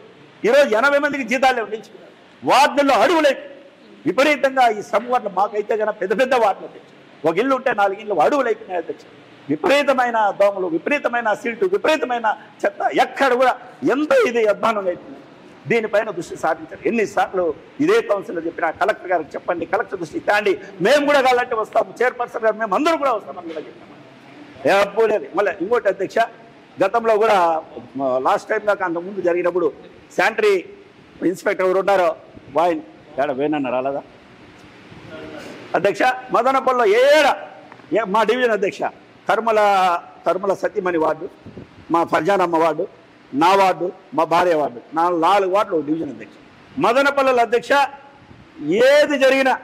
ఈరోజు 80 మందికి జీతాలు నిలిచుకున్నారు. వార్డుల్లో అడుగులే విపరీతంగా ఈ సమ్ వార్డులు మాకైతే కన్నా పెద్ద వార్డులు తెచ్చు. ఒక ఇల్లు ఉంటే 4 ఇళ్ళు అడుగులు అయిపోయినాయి తెచ్చు. విపరీతమైన దోమలు, విపరీతమైన సీటు, విపరీతమైన చెత్త, ఎక్కడ కూడా ఎంత ఇది అధ్వానంగా అయిపోయింది. దీనిపైన దృష్టి సాధించారు. ఎన్నిసార్లు ఇదే కౌన్సిల్లో చెప్పినా కలెక్టర్ గారికి చెప్పండి, కలెక్టర్ దృష్టి తాండి, మేము కూడా కావాలంటే వస్తాము, చైర్పర్సన్ గారు మేము అందరూ కూడా వస్తామని కూడా చెప్పాము. ఎప్పుడేది మళ్ళీ ఇంకోటి అధ్యక్ష, గతంలో కూడా లాస్ట్ టైం దాకా అంతకుముందు జరిగినప్పుడు శానిటరీ ఇన్స్పెక్టర్ ఎవరు ఉన్నారో వాయిన్ వేనన్న రాలేదా అధ్యక్ష? మదనపల్లిలో మా డివిజన్ అధ్యక్ష కర్మల సతీమణి వార్డు, మా ఫర్జానమ్మ వార్డు, నా వార్డు, మా భార్య వార్డు, 4 వార్డులు డివిజన్ అధ్యక్ష. మదనపల్లిలో అధ్యక్ష ఏది జరిగినా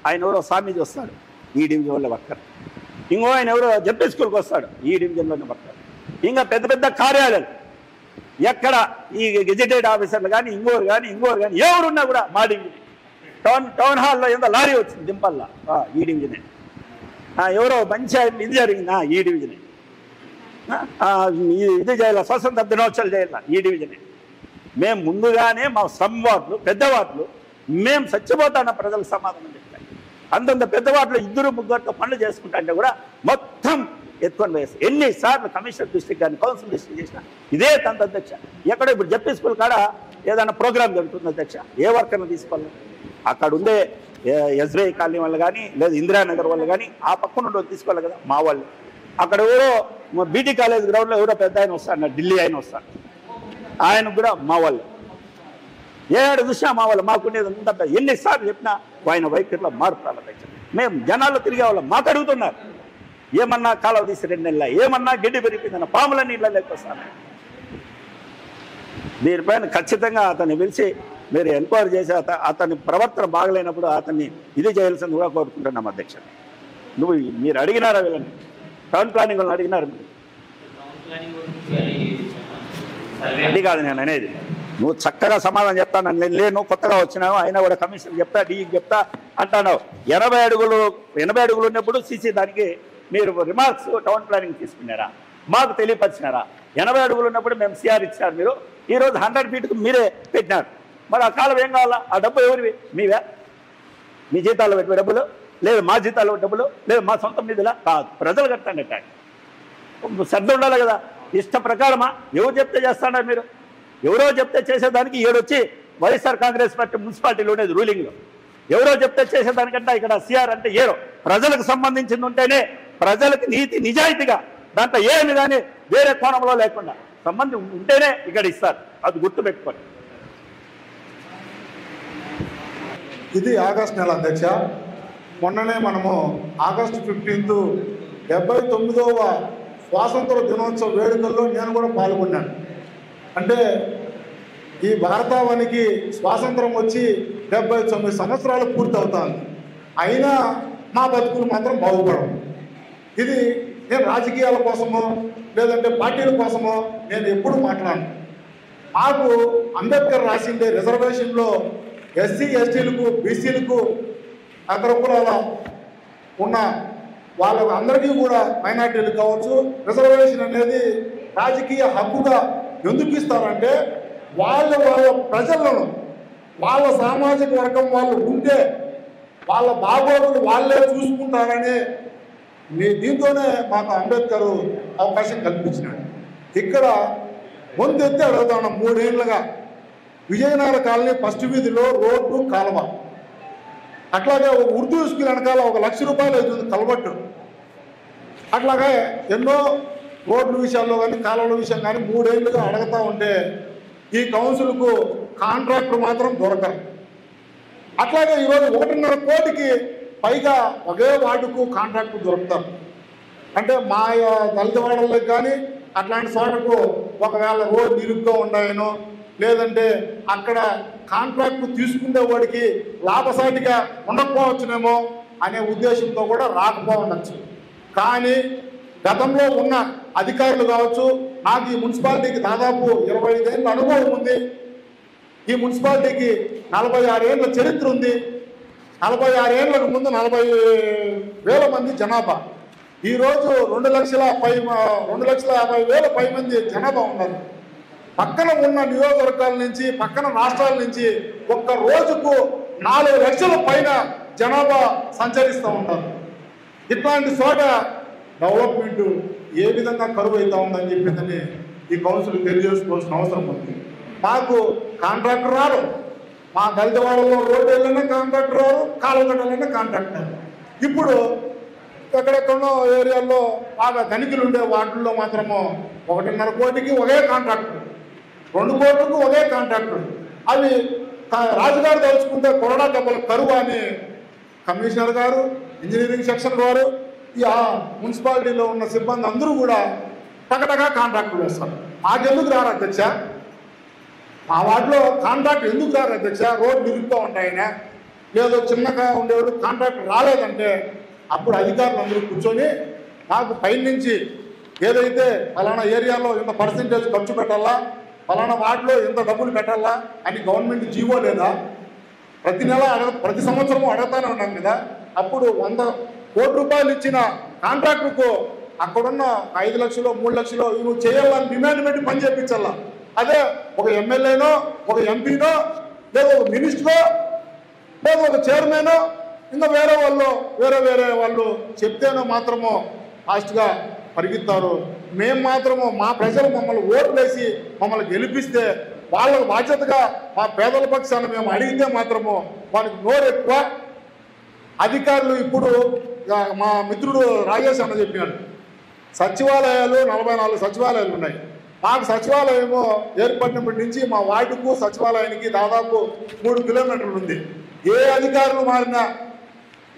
ఆయన ఎవరో స్వామీజీ వస్తాడు, ఈ డివిజన్లో వర్కర్. ఇంకో ఆయన ఎవరో జడ్పీ స్కూల్కి వస్తాడు, ఈ డివిజన్లోనే వర్కర్. ఇంకా పెద్ద పెద్ద కార్యాలయాలు ఎక్కడ ఈ గెజిటెడ్ ఆఫీసర్లు కానీ ఇంకోరు కానీ ఎవరున్నా కూడా మా డివిజన్ టౌన్ హాల్లో ఎంత లారీ వచ్చింది దింపల్లా ఈ డివిజనే, ఎవరో మంచి ఇది జరిగిందా ఈ డివిజనే, ఇది చేయాల స్వతంత్ర దినోత్సవాలు చేయాల ఈ డివిజనే. మేము ముందుగానే మా స్లమ్ వార్డులు పెద్ద వార్డులు మేము చచ్చిపోతాన్న ప్రజలకు సమాధానం చెప్తాం. అంతంత పెద్ద వార్డులో 2-3 పనులు చేసుకుంటా అంటే కూడా మొత్తం ఎత్తుకొని వేస్తాం. ఎన్నిసార్లు కమిషనర్ డిస్ట్రిక్ట్ కానీ కౌన్సిల్ డిస్ట్రిక్ట్ చేసిన ఇదే తంత అధ్యక్ష. ఎక్కడ ఇప్పుడు జెపీ స్కూల్ కాడ ఏదైనా ప్రోగ్రామ్ జరుగుతుంది అధ్యక్ష, ఏ వర్కర్ని తీసుకోవాలి అక్కడ ఉండే ఎస్బీఐ కాలనీ వాళ్ళు కానీ లేదా ఇందిరానగర్ వాళ్ళు కానీ ఆ పక్కన ఉండే తీసుకోవాలి కదా. మా వాళ్ళు అక్కడ ఎవరో బీటీ కాలేజ్ గ్రౌండ్లో ఎవరో పెద్ద ఆయన వస్తాడు, ఢిల్లీ ఆయన వస్తాడు, ఆయన కూడా మా వాళ్ళు. ఏడు చూసినా మా వాళ్ళు మాకుండేది అంత. ఎన్నిసార్లు చెప్పినా ఆయన వైఖరిలో మార్పు రాలేదు. మేము జనాల్లో తిరిగే వాళ్ళం మాకు అడుగుతున్నారు, ఏమన్నా కాలువ తీసి 2 నెలల, ఏమన్నా గడ్డి పెరిగిపోయిందన్న, పాముల నీళ్ళ లేకొస్తాను. దీనిపైన ఖచ్చితంగా అతన్ని పిలిచి మీరు ఎంక్వైరీ చేసి అతని ప్రవర్తన బాగలేనప్పుడు అతన్ని ఇది చేయాల్సింది కూడా కోరుకుంటున్నాం అధ్యక్ష. మీరు అడిగినారా వీళ్ళని? టౌన్ ప్లానింగ్ వాళ్ళని అడిగినారు? అది కాదు నేను అనేది. నువ్వు చక్కగా సమాధానం చెప్తాను, నేను లేను కొత్తగా వచ్చినావు, అయినా కూడా కమిషన్ చెప్తా డీకి చెప్తా అంటున్నావు. 80 అడుగులు ఉన్నప్పుడు సీసీ దానికి మీరు రిమార్క్స్ టౌన్ ప్లానింగ్ తీసుకున్నారా? మాకు తెలియపరిచినారా? 80 అడుగులు ఉన్నప్పుడు మేము సిఆర్ ఇచ్చారు, మీరు ఈరోజు 100 ఫీట్కి మీరే పెట్టినారు. మరి ఆ కాలం ఏం కావాలా? ఆ డబ్బు ఎవరివి? మీవే? మీ జీతాల్లో పెట్టే డబ్బులు లేదు, మా జీతాల్లో డబ్బులు లేదు, మా సొంత నిధులా? కాదు, ప్రజలు కట్టండి. శ్రద్ధ ఉండాలి కదా. ఇష్ట ప్రకారమా? ఎవరు చెప్తే చేస్తాడారు మీరు? ఎవరో చెప్తే చేసేదానికి ఏడొచ్చి వైఎస్ఆర్ కాంగ్రెస్ పార్టీ మున్సిపాలిటీలో ఉండేది రూలింగ్లో. ఎవరో చెప్తే చేసేదానికంటే ఇక్కడ సిఆర్ అంటే ఏరో ప్రజలకు సంబంధించింది ఉంటేనే, ప్రజలకు నీతి నిజాయితీగా దాంట్లో ఏమి కానీ వేరే కోణంలో లేకుండా సంబంధం ఉంటేనే ఇక్కడ ఇస్తారు. అది గుర్తుపెట్టుకోండి. ఇది ఆగస్టు నెల అధ్యక్ష. మొన్ననే మనము ఆగస్టు 15 79వ స్వాతంత్ర దినోత్సవ వేడుకల్లో నేను కూడా పాల్గొన్నాను. అంటే ఈ భారతావనికి స్వాతంత్రం వచ్చి 79 సంవత్సరాలు పూర్తి అవుతుంది. అయినా మా బతుకులు మాత్రం బాగుపడవు. ఇది నేను రాజకీయాల కోసమో లేదంటే పార్టీల కోసమో నేను ఎప్పుడు మాట్లాడను. మాకు అంబేద్కర్ రాసిండే రిజర్వేషన్లో ఎస్సీ ఎస్టీలకు బీసీలకు అగ్రకులాల ఉన్న వాళ్ళకు అందరికీ కూడా మైనార్టీలకు కావచ్చు రిజర్వేషన్ అనేది రాజకీయ హక్కుగా ఎందుకు ఇస్తారంటే వాళ్ళ ప్రజలను వాళ్ళ సామాజిక వర్గం వాళ్ళు ఉంటే వాళ్ళ బాగోగులు వాళ్ళే చూసుకుంటారని దీంతోనే మాకు అంబేద్కర్ అవకాశం కల్పించినాడు. ఇక్కడ ముందెత్తి అడుగుతాను, 3 ఏళ్ళుగా విజయనగర కాలనీ ఫస్ట్ వీధిలో రోడ్డు కాలువ, అట్లాగే ఉర్దూ స్కూల్ వెనకాల 1 లక్ష రూపాయలు అవుతుంది కలబట్టు. అట్లాగే ఎన్నో రోడ్ల విషయాల్లో కానీ కాలువల విషయం కానీ 3 ఏళ్ళుగా అడుగుతూ ఉంటే ఈ కౌన్సిల్కు కాంట్రాక్టర్ మాత్రం దొరకరు. అట్లాగే ఈరోజు 1.5 కోటికి పైగా ఒకే వార్డుకు కాంట్రాక్టర్ దొరుకుతారు. అంటే మా దళిత వాడలకు కానీ అట్లాంటి చోటకు ఒకవేళ రోడ్డు ఇరుగ్గా ఉన్నాయనో లేదంటే అక్కడ కాంట్రాక్ట్ తీసుకునే వాడికి లాభసాటిగా ఉండకపోవచ్చునేమో అనే ఉద్దేశంతో కూడా రాకపోవచ్చు. కానీ గతంలో ఉన్న అధికారులు కావచ్చు, నాకు ఈ మున్సిపాలిటీకి దాదాపు 25 ఏళ్ళ అనుభవం ఉంది. ఈ మున్సిపాలిటీకి 46 ఏళ్ళ చరిత్ర ఉంది. 46 ఏళ్ళకు ముందు 40,000 మంది జనాభా, ఈరోజు 2,50,000 పై మంది జనాభా ఉన్నారు. పక్కన ఉన్న నియోజకవర్గాల నుంచి పక్కన రాష్ట్రాల నుంచి ఒక్క రోజుకు 4 లక్షల పైన జనాభా సంచరిస్తూ ఉంటారు. ఇట్లాంటి చోట డెవలప్మెంట్ ఏ విధంగా కరువు అవుతా ఉందని చెప్పిందని ఈ కౌన్సిల్ తెలియజేసుకోవాల్సిన అవసరం ఉంది. మాకు కాంట్రాక్టర్ రారు, మా దళిత వాళ్ళలో రోడ్డు వెళ్ళినా కాంట్రాక్టర్ రారు, కాలువ కట్టాలన్నా కాంట్రాక్టర్ రారు. ఇప్పుడు ఎక్కడెక్కడో ఏరియాల్లో బాగా ధనికులు ఉండే వాటిల్లో మాత్రము 1.5 కోటికి ఒకే కాంట్రాక్టర్, 2 కోట్లకు ఒకే కాంట్రాక్టర్. అవి రాజుగారు తలుచుకుంటే కొరడా దెబ్బలు కరువు అని కమిషనర్ గారు, ఇంజనీరింగ్ సెక్షన్ వారు, ఈ మున్సిపాలిటీలో ఉన్న సిబ్బంది అందరూ కూడా టకటగా కాంట్రాక్టులు వేస్తారు. మాకెందుకు రారు అధ్యక్ష? మా వాటిలో కాంట్రాక్ట్ ఎందుకు రారు అధ్యక్ష? రోడ్లు ఇరుగ్గా ఉంటాయనే, లేదో చిన్నగా ఉండేవాడు కాంట్రాక్ట్ రాలేదంటే అప్పుడు అధికారులు అందరూ కూర్చొని మాకు పైనుంచి ఏదైతే ఫలానా ఏరియాలో ఇంత పర్సెంటేజ్ ఖర్చు పెట్టాలా, ఫలానా వార్డులో ఇంత డబ్బులు పెట్టాలా అని గవర్నమెంట్ జీవో లేదా? ప్రతి నెల ప్రతి సంవత్సరము అడుగుతానే ఉన్నాం కదా. అప్పుడు 100 కోట్ల రూపాయలు ఇచ్చిన కాంట్రాక్టర్కు అక్కడున్న 5 లక్షలు 3 లక్షలు నువ్వు చేయాలని డిమాండ్ పెట్టి పని చేయించాలా. అదే ఒక ఎమ్మెల్యేనో ఒక ఎంపీనో లేదా ఒక మినిస్టరో లేదా ఒక చైర్మనో ఇంకా వేరే వాళ్ళు చెప్తేనో మాత్రము ఫాస్ట్గా పరిగెత్తారు. మేము మాత్రము మా ప్రజలు మమ్మల్ని ఓట్లేసి మమ్మల్ని గెలిపిస్తే వాళ్ళకు బాధ్యతగా మా పేదల పక్షాన్ని మేము అడిగితే మాత్రము వాళ్ళకి నోరు ఎక్కువ. అధికారులు ఇప్పుడు మా మిత్రుడు రాజేష్ అన్న చెప్పినాడు, సచివాలయాలు 44 సచివాలయాలు ఉన్నాయి. మాకు సచివాలయము ఏర్పడినప్పటి నుంచి మా వార్డుకు సచివాలయానికి దాదాపు 3 కిలోమీటర్లు ఉంది. ఏ అధికారులు మారినా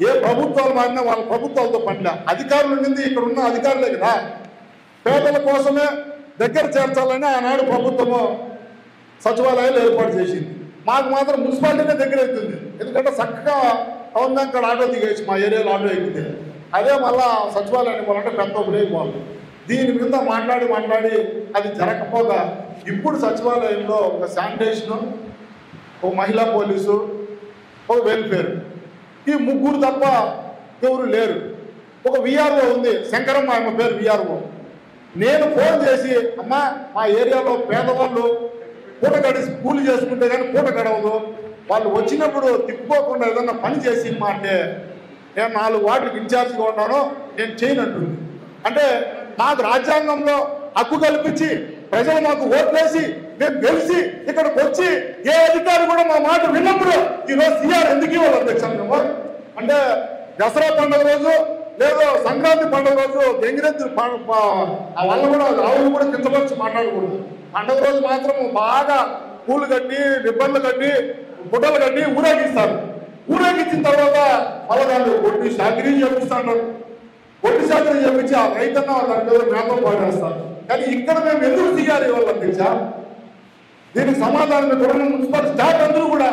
ఏ ప్రభుత్వాలు మారినా వాళ్ళ ప్రభుత్వాలతో పనిలే. అధికారులు ఉండింది ఇక్కడ ఉన్న అధికారులే కదా. పేదల కోసమే దగ్గర చేర్చాలని ఆనాడు ప్రభుత్వము సచివాలయాలు ఏర్పాటు చేసింది. మాకు మాత్రం మున్సిపాలిటీనే దగ్గర అవుతుంది. ఎందుకంటే చక్కగా టౌన్ బ్యాంక్ ఆటో దిగేసి మా ఏరియాలో ఆటో ఎక్కితే అదే మళ్ళా సచివాలయానికి పోవాలంటే పెద్ద ఉపయోగపోవాలి. దీని మీద మాట్లాడి అది జరగకపోగా ఇప్పుడు సచివాలయంలో ఒక శానిటేషను, ఒక మహిళా పోలీసు, ఒక వెల్ఫేర్, ఈ 3 తప్ప ఎవరు లేరు. ఒక విఆర్ఓ ఉంది, శంకరమ్మ ఆమె పేరు విఆర్ఓ. నేను ఫోన్ చేసి అమ్మా మా ఏరియాలో పేదవాళ్ళు పూట గడిచి కూలి చేసుకుంటే కానీ పూట గడవదు, వాళ్ళు వచ్చినప్పుడు తిప్పుకోకుండా ఏదన్నా పని చేసి అంటే నేను 4 వార్డులకు ఇన్ఛార్జిగా ఉన్నాను, నేను చేయనంటుంది. అంటే మాకు రాజ్యాంగంలో హక్కు కల్పించి ప్రజలు మాకు ఓట్లేసి మేము గెలిచి ఇక్కడికి వచ్చి ఏ అధికారి కూడా మా మాట విన్నప్పుడు ఈరోజు సీఆర్ ఎందుకు ఇవ్వాలి అధ్యక్షులు? అంటే దసరా పండుగ రోజు లేదా సంక్రాంతి పండుగ రోజు గంగిరెద్దులు వాళ్ళ కూడా ఆవులు కూడా కిందపరిచి మాట్లాడకూడదు. పండుగ రోజు మాత్రం బాగా పూలు కట్టి రిబ్బన్లు కట్టి గుడ్డలు కట్టి ఊరేగిస్తారు. ఊరేగించిన తర్వాత మళ్ళీ దాన్ని కొట్టి శాఖరీ చేపిస్తాడు. కొట్టి శాఖరీ చేపించి ఆ రైతన్న దాని మేతం పాడేస్తారు. కానీ ఇక్కడ మేము ఎందుకు తీయాలి వాళ్ళు అధ్యక్ష? దీనికి సమాధానం కూడా మున్సిపల్ స్టాఫ్ అందరూ కూడా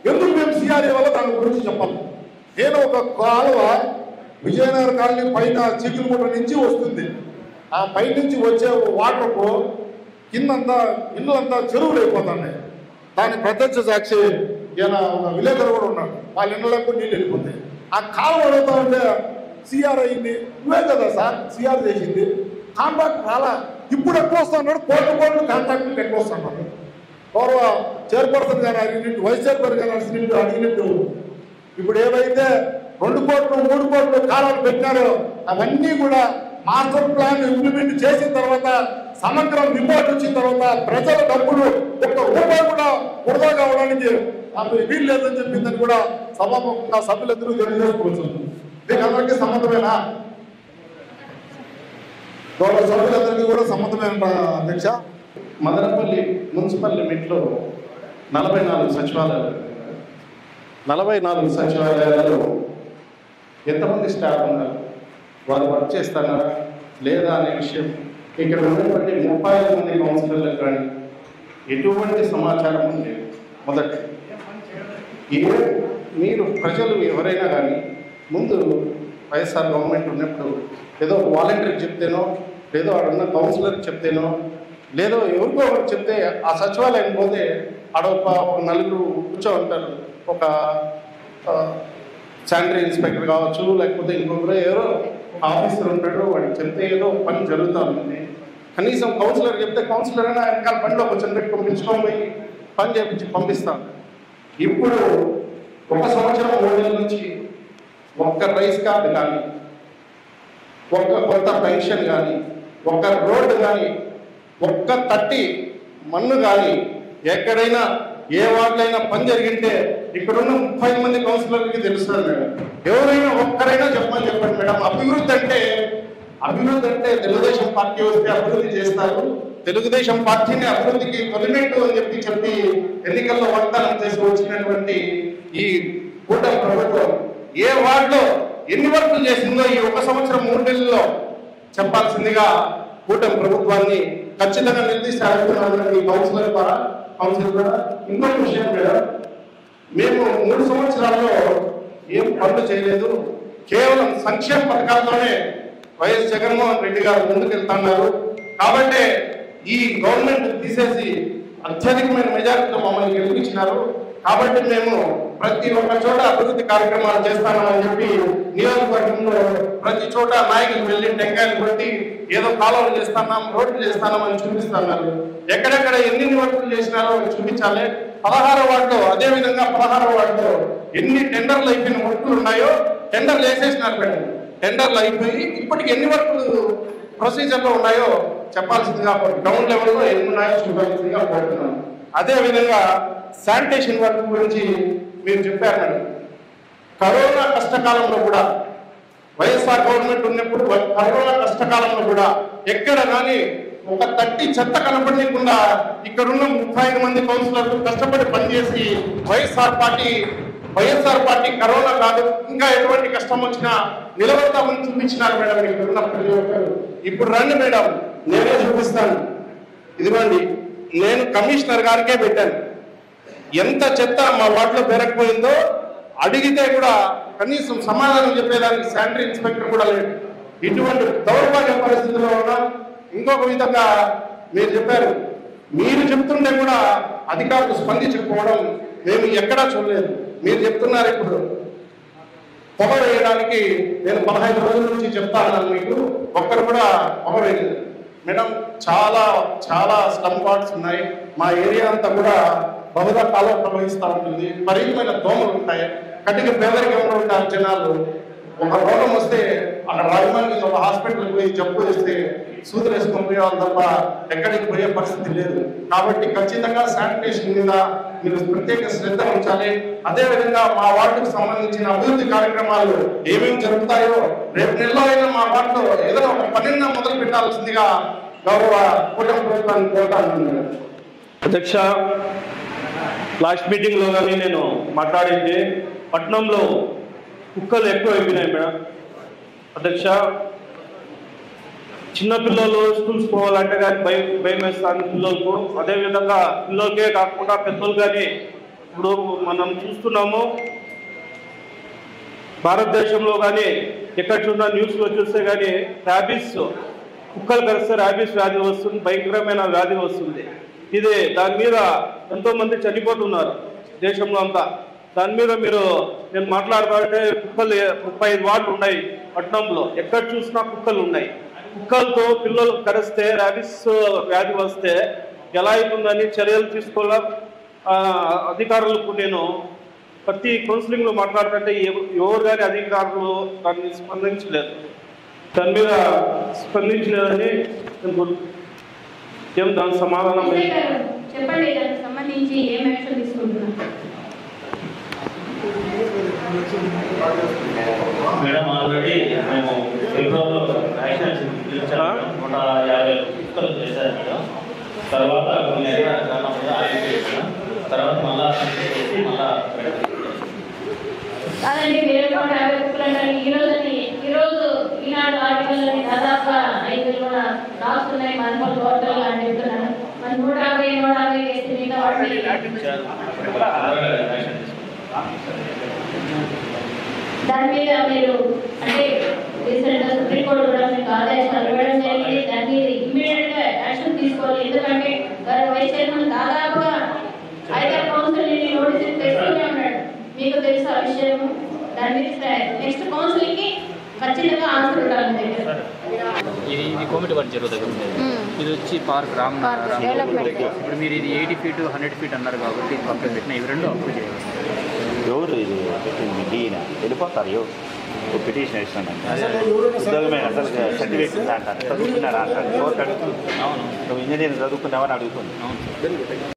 ఎందుకు మేము సీఆర్ఏ వల్ల దాని గురించి చెప్పాలి. నేను ఒక కాలువ విజయనగర కాలనీ పైన చీకులగుట్ట నుంచి వస్తుంది. ఆ పై నుంచి వచ్చే వాటర్కు కిందంతా ఇళ్ళంతా చెరువులు అయిపోతున్నాయి. దానికి ప్రత్యక్ష సాక్షి ఈయన ఒక విలేకరు కూడా ఉన్నాడు. వాళ్ళ ఇళ్ళకు నీళ్ళు వెళ్ళిపోతాయి. ఆ కాలువ అడుగుతా ఉంటే సీఆర్ అయింది, నువ్వే కదా సార్ సీఆర్ చేసింది, కాంట్రాక్ట్ రాలా, ఇప్పుడు ఎక్కువ వస్తున్నాడు, కోట్లు కాంట్రాక్ట్ ఎక్కువ వస్తున్నాడు. గౌరవ చైర్పర్సన్ గారు అడిగినట్టు, వైస్ చైర్పర్సన్ గారు అడిగినట్టు ఇప్పుడు ఏవైతే 2 కోట్లు 3 కోట్లు కాలాలు పెట్టినారో అవన్నీ కూడా మాస్టర్ ప్లాన్ ఇంప్లిమెంట్ చేసిన తర్వాత సమగ్రం రిపోర్ట్ వచ్చిన తర్వాత ప్రజల డబ్బులు 1 రూపాయి కూడా వృధా కావడానికి వీలు లేదని చెప్పిందని కూడా సభాముఖంగా సభ్యులందరూ తెలియజేసుకోవచ్చు. మీకు అందరికీ సమ్మతమేనా? గౌరవ సభ్యులందరికీ కూడా సమ్మతమేనా అధ్యక్ష? మదనపల్లి మున్సిపల్ లిమిట్లో 44 సచివాలయాలు. 44 సచివాలయాలలో ఎంతమంది స్టాఫ్ ఉన్నారు, వాళ్ళు వర్క్ చేస్తున్నారా లేదా అనే విషయం ఇక్కడ ఉన్నటువంటి 35 మంది కౌన్సిలర్లకు కానీ ఎటువంటి సమాచారం లేదు. మొదటి మీరు ప్రజలు ఎవరైనా కానీ ముందు వైఎస్ఆర్ గవర్నమెంట్ ఉన్నప్పుడు ఏదో వాలంటీర్కి చెప్తేనో లేదో ఆడున్న కౌన్సిలర్కి చెప్తేనో లేదో ఎవరికో ఒకటి చెప్తే ఆ సచివాలయం పోతే ఆడొక 4 కూర్చో ఉంటారు. ఒక శానిటరీ ఇన్స్పెక్టర్ కావచ్చు, లేకపోతే ఇంకొకరు ఎవరో ఆఫీసర్ ఉంటాడు, వాడికి చెప్తే ఏదో పని జరుగుతూ ఉంటుంది. కనీసం కౌన్సిలర్ చెప్తే కౌన్సిలర్ అయినా వెనకాల పనిలో కూర్చొని పెట్టి పంపించుకోమని పని చేయించి పంపిస్తాం. ఇప్పుడు 1 సంవత్సరం 3 నెలల నుంచి ఒక్క రైస్ కార్డు కానీ, ఒక్క కొత్త పెన్షన్ కానీ, ఒక్క రోడ్డు కానీ, ఒక్క తట్టి మన్ను కానీ ఎక్కడైనా ఏ వార్డులైనా పని జరిగింటే ఇక్కడున్న 30 మంది కౌన్సిలర్లకి తెలుస్తుంది మేడం. ఎవరైనా ఒక్కరైనా చెప్పండి మేడం. అభివృద్ధి అంటే తెలుగుదేశం పార్టీ వస్తే అభివృద్ధి చేస్తారు, తెలుగుదేశం పార్టీని అభివృద్ధికి తొలిమెట్టు అని చెప్పి ఎన్నికల్లో వాగ్దానం చేసి వచ్చినటువంటి ఈ కూటమి ప్రభుత్వం ఏ వార్డులో ఎన్ని వర్కులు చేసిందో ఈ 1 సంవత్సరం 3 నెలల్లో చెప్పాల్సిందిగా కూటమి ప్రభుత్వాన్ని ఖచ్చితంగా నిర్దిష్ట కౌన్సిలర్ ద్వారా ఇంకొక విషయం మేడం, మేము 3 సంవత్సరాల్లో ఏం పనులు చేయలేదు, కేవలం సంక్షేమ పథకాలతోనే వైఎస్ జగన్మోహన్ రెడ్డి గారు ముందుకెళ్తున్నారు. కాబట్టి ఈ గవర్నమెంట్ తీసేసి అత్యధికమైన మెజారిటీతో మమ్మల్ని గెలిపించినారు. కాబట్టి మేము ప్రతి ఒక్క చోట అభివృద్ధి కార్యక్రమాలు చేస్తామని చెప్పి నియోజకవర్గంలో ప్రతి చోట నాయకులు వెళ్ళి టెంకాయలు కొట్టి ఏదో కాలువలు చేస్తున్నాం, రోడ్లు చేస్తామని చూపిస్తున్నారు. ఎక్కడెక్కడ ఎన్ని వర్కులు చేసినారో చూపించాలి. 16వ వార్డులో అదే విధంగా 16వ వార్డులో ఎన్ని టెండర్లు అయిపోయిన వర్కులు ఉన్నాయో టెండర్లు వేసేసినారు మేడం. టెండర్లు అయిపోయి ఇప్పటికి ఎన్ని వర్కులు ప్రొసీజర్లో ఉన్నాయో చెప్పాల్సిందిగా గ్రౌండ్ లెవెల్లో ఎన్ని ఉన్నాయో చూపాల్సిందిగా కోరుతున్నాను. అదే విధంగా శానిటేషన్ వర్క్ గురించి మీరు చెప్పారు మేడం. కరోనా కష్టకాలంలో కూడా వైఎస్ఆర్ గవర్నమెంట్ ఉన్నప్పుడు కరోనా కష్టకాలంలో కూడా ఎక్కడ కానీ ఒక తట్టి చెత్త కనపడకుండా ఇక్కడున్న 35 మంది కౌన్సిలర్లు కష్టపడి పనిచేసి వైఎస్ఆర్ పార్టీ కరోనా కాదు ఇంకా ఎటువంటి కష్టం వచ్చినా నిలబడతామని చూపించినారు మేడం. ఇక్కడున్న ప్రతి ఒక్కరు ఇప్పుడు రండి మేడం, నేనే చూపిస్తాను. ఇదిగోండి, నేను కమిషనర్ గారికే పెట్టాను. ఎంత చెత్త మా వార్డులో పెరగకపోయిందో అడిగితే కూడా కనీసం సమాధానం చెప్పేదానికి శానిటరీ ఇన్స్పెక్టర్ కూడా లేడు. ఇటువంటి దౌర్భాగ్య పరిస్థితుల్లో ఉన్నాం. ఇంకొక విధంగా మీరు చెప్పారు, మీరు చెప్తుంటే కూడా అధికారులు స్పందించకపోవడం మేము ఎక్కడా చూడలేదు. మీరు చెప్తున్నారు ఇప్పుడు పొగ వేయడానికి నేను 15 రోజుల నుంచి చెప్తాను మీకు, ఒక్కరు కూడా పొగ వేయలేదు మేడం. చాలా స్లమ్ వార్డ్స్ ఉన్నాయి. మా ఏరియా అంతా కూడా బహుదా కాలువ ప్రవహిస్తూ ఉంటుంది. పరిమితమైన దోమలు ఉంటాయి. కటిక పేదరికంలో ఉంటారు జనాలు. ఒక రోగం వస్తే అక్కడ రాజమండ్రి ఒక హాస్పిటల్కి పోయి జబ్బు వేస్తే సూదులు వేసుకొని పోయేవాళ్ళు తప్ప ఎక్కడికి పోయే పరిస్థితి లేదు. కాబట్టి ఖచ్చితంగా శానిటేషన్ మీద మీరు ప్రత్యేక శ్రద్ధ ఉంచాలి. అదేవిధంగా మా వార్డుకు సంబంధించిన అభివృద్ధి కార్యక్రమాలు ఏమేమి జరుగుతాయో రేపు నెలలో అయినా మా వార్డులో ఏదైనా ఒక పనిని మొదలు పెట్టాల్సిందిగా గౌరవ కూటమి ప్రభుత్వాన్ని కోరుతాను. అధ్యక్ష, లాస్ట్ మీటింగ్లో కానీ నేను మాట్లాడింది పట్టణంలో కుక్కలు ఎక్కువ అయిపోయినాయి మేడం. అధ్యక్ష, చిన్నపిల్లలు స్కూల్స్ పోవాలంటే కానీ భయం వేస్తాను పిల్లలకు. అదేవిధంగా పిల్లలకే కాకుండా పెద్దలు కానీ ఇప్పుడు మనం చూస్తున్నాము భారతదేశంలో కానీ ఎక్కడ చూసిన న్యూస్లో చూస్తే కానీ ర్యాబీస్, కుక్కలు కరిస్తే ర్యాబీస్ వ్యాధి వస్తుంది, భయంకరమైన వ్యాధి వస్తుంది. ఇది దాని మీద ఎంతోమంది చనిపోతున్నారు దేశంలో అంతా. దాని మీద నేను మాట్లాడతానంటే కుక్కలు 35 వార్డులు ఉన్నాయి పట్టణంలో, ఎక్కడ చూసినా కుక్కలు ఉన్నాయి. కుక్కలతో పిల్లలు కరిస్తే ర్యాబీస్ వ్యాధి వస్తే ఎలా అవుతుందని చర్యలు తీసుకోవాల అధికారులకు నేను ప్రతి కౌన్సిలింగ్లో మాట్లాడుతుంటే ఎవరు కానీ అధికారులు దాన్ని స్పందించలేదు. దాని మీద స్పందించలేదని ఏం దానికి సమాధానం చెప్పండి. దానికి సంబంధించి ఏం యాక్షన్ తీసుకుంటున్నారు మేడం? ఆల్రెడీ మేము ఫిబ్రవరిలో యాక్షన్ 150 కుక్కలు చేశారు మేడం. తర్వాత తర్వాత మళ్ళా చేసి మళ్ళా కాదండి, మీరు 150 కుక్కలు అంటే ఈరోజు ఈనాడు ఆర్టికల్ని దాదాపుగా 5 కూడా రాస్తున్నాయి మనపల్ హోటల్ అని చెప్తున్నాను. మరి 150 వేసి మిగతా వాటిని దాని మీద మీరు అంటే రీసెంట్గా సుప్రీంకోర్టు కూడా మీకు ఆదేశాలు ఇవ్వడం జరిగింది. దాని మీద ఇమ్మీడియట్ గా యాక్షన్ తీసుకోవాలి. ఎందుకంటే వైస్ చైర్మన్ దాదాపుగా 5 కౌన్సిల్ నోటీసులు తెస్తూనే ఉన్నాడు. మీకు తెలుసు ఆ విషయం. దాని మీద నెక్స్ట్ కౌన్సిల్ కి ఖచ్చితంగా ఆన్సర్ ఉండాలి. ఇది కోమిటి వర్క్ జరుగుతుంది. ఇది వచ్చి పార్క్ రామ్ ఇప్పుడు మీరు ఇది 80 feet 100 feet అన్నారు కాబట్టి ఇది పక్కన పెట్టిన ఇవి రెండు అప్రూవ్ చేయాలి. ఎవరు ఇది పెట్టింది వెళ్ళిపోతారు. పిటిషన్ ఇస్తాను ఉద్యోగమే అసలు సర్టిఫికేట్ అంటారు, చదువుకున్నారా అంటారు. నువ్వు ఇంజనీరింగ్ చదువుకున్నావని అడుగుతుంది.